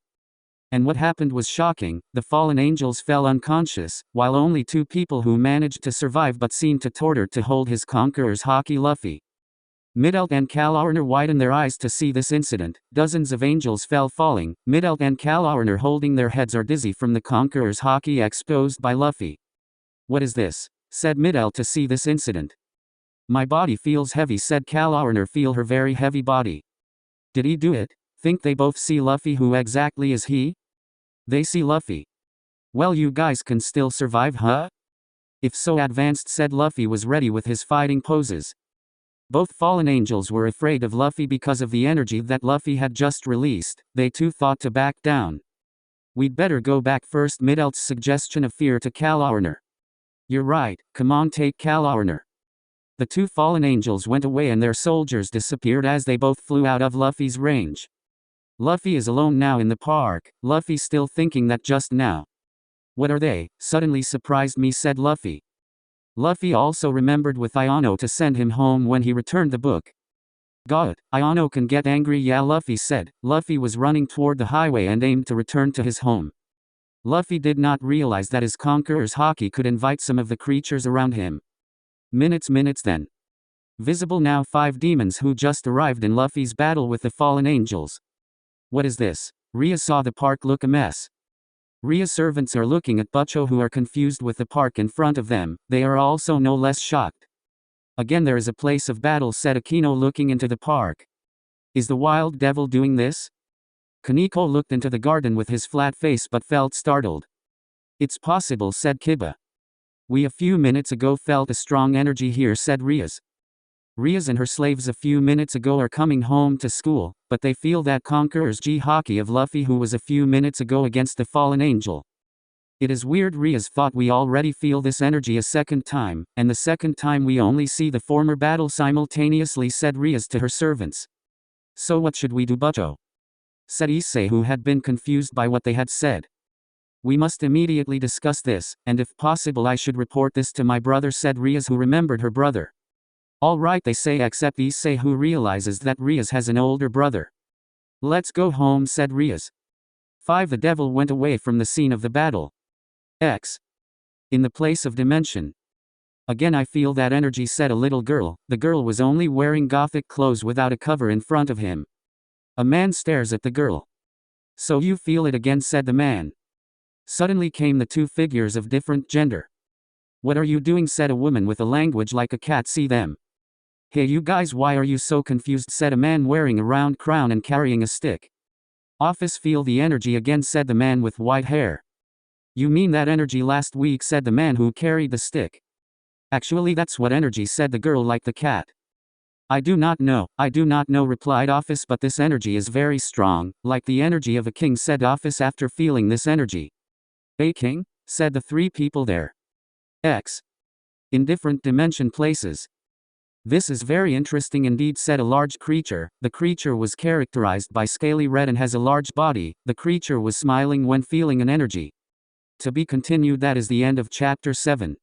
And what happened was shocking. The fallen angels fell unconscious, while only 2 people who managed to survive but seemed to torture to hold his Conqueror's Haki. Luffy, Midelt and Calourner widened their eyes to see this incident. Dozens of angels fell falling. Midelt and Calourner holding their heads are dizzy from the Conqueror's Haki exposed by Luffy. What is this? Said Midelt to see this incident. My body feels heavy, said Calourner. Feel her very heavy body. Did he do it? Think they both see Luffy. Who exactly is he? They see Luffy. Well, you guys can still survive, huh? If so, advanced, said Luffy was ready with his fighting poses. Both fallen angels were afraid of Luffy because of the energy that Luffy had just released. They too thought to back down. We'd better go back first, Middelt's suggestion of fear to Kalauerner. You're right, come on, take Kalauerner. The two fallen angels went away and their soldiers disappeared as they both flew out of Luffy's range. Luffy is alone now in the park, Luffy still thinking that just now. What are they? Suddenly surprised me, said Luffy. Luffy also remembered with Iono to send him home when he returned the book. God, Iono can get angry, yeah, Luffy said. Luffy was running toward the highway and aimed to return to his home. Luffy did not realize that his conqueror's haki could invite some of the creatures around him. Minutes then. Visible now 5 demons who just arrived in Luffy's battle with the fallen angels. What is this? Rhea saw the park look a mess. Rhea's servants are looking at Butcho, who are confused with the park in front of them. They are also no less shocked. Again, there is a place of battle, said Akino, looking into the park. Is the wild devil doing this? Kaneko looked into the garden with his flat face but felt startled. It's possible, said Kiba. We a few minutes ago felt a strong energy here, said Rhea's. Rhea's and her slaves a few minutes ago are coming home to school, but they feel that conqueror's G-Haki of Luffy, who was a few minutes ago against the fallen angel. It is weird, Rhea's thought. We already feel this energy a second time, and the second time we only see the former battle simultaneously, said Rhea's to her servants. So what should we do, Butcho? Said Issei, who had been confused by what they had said. We must immediately discuss this, and if possible I should report this to my brother, said Rhea's, who remembered her brother. All right, they say, except Issei, who realizes that Rhea's has an older brother. Let's go home, said Rhea's. 5. The devil went away from the scene of the battle. In the place of dimension. Again I feel that energy, said a little girl. The girl was only wearing gothic clothes without a cover in front of him. A man stares at the girl. So you feel it again, said the man. Suddenly came the 2 figures of different gender. What are you doing, said a woman with a language like a cat. See them. Hey you guys, why are you so confused, said a man wearing a round crown and carrying a stick. Office, feel the energy again, said the man with white hair. You mean that energy last week, said the man who carried the stick. Actually that's what energy, said the girl like the cat. I do not know, replied Office, but this energy is very strong, like the energy of a king, said Office after feeling this energy. A king? Said the 3 people there. In different dimension places. This is very interesting indeed, said a large creature. The creature was characterized by scaly red and has a large body. The creature was smiling when feeling an energy. To be continued. That is the end of chapter 7.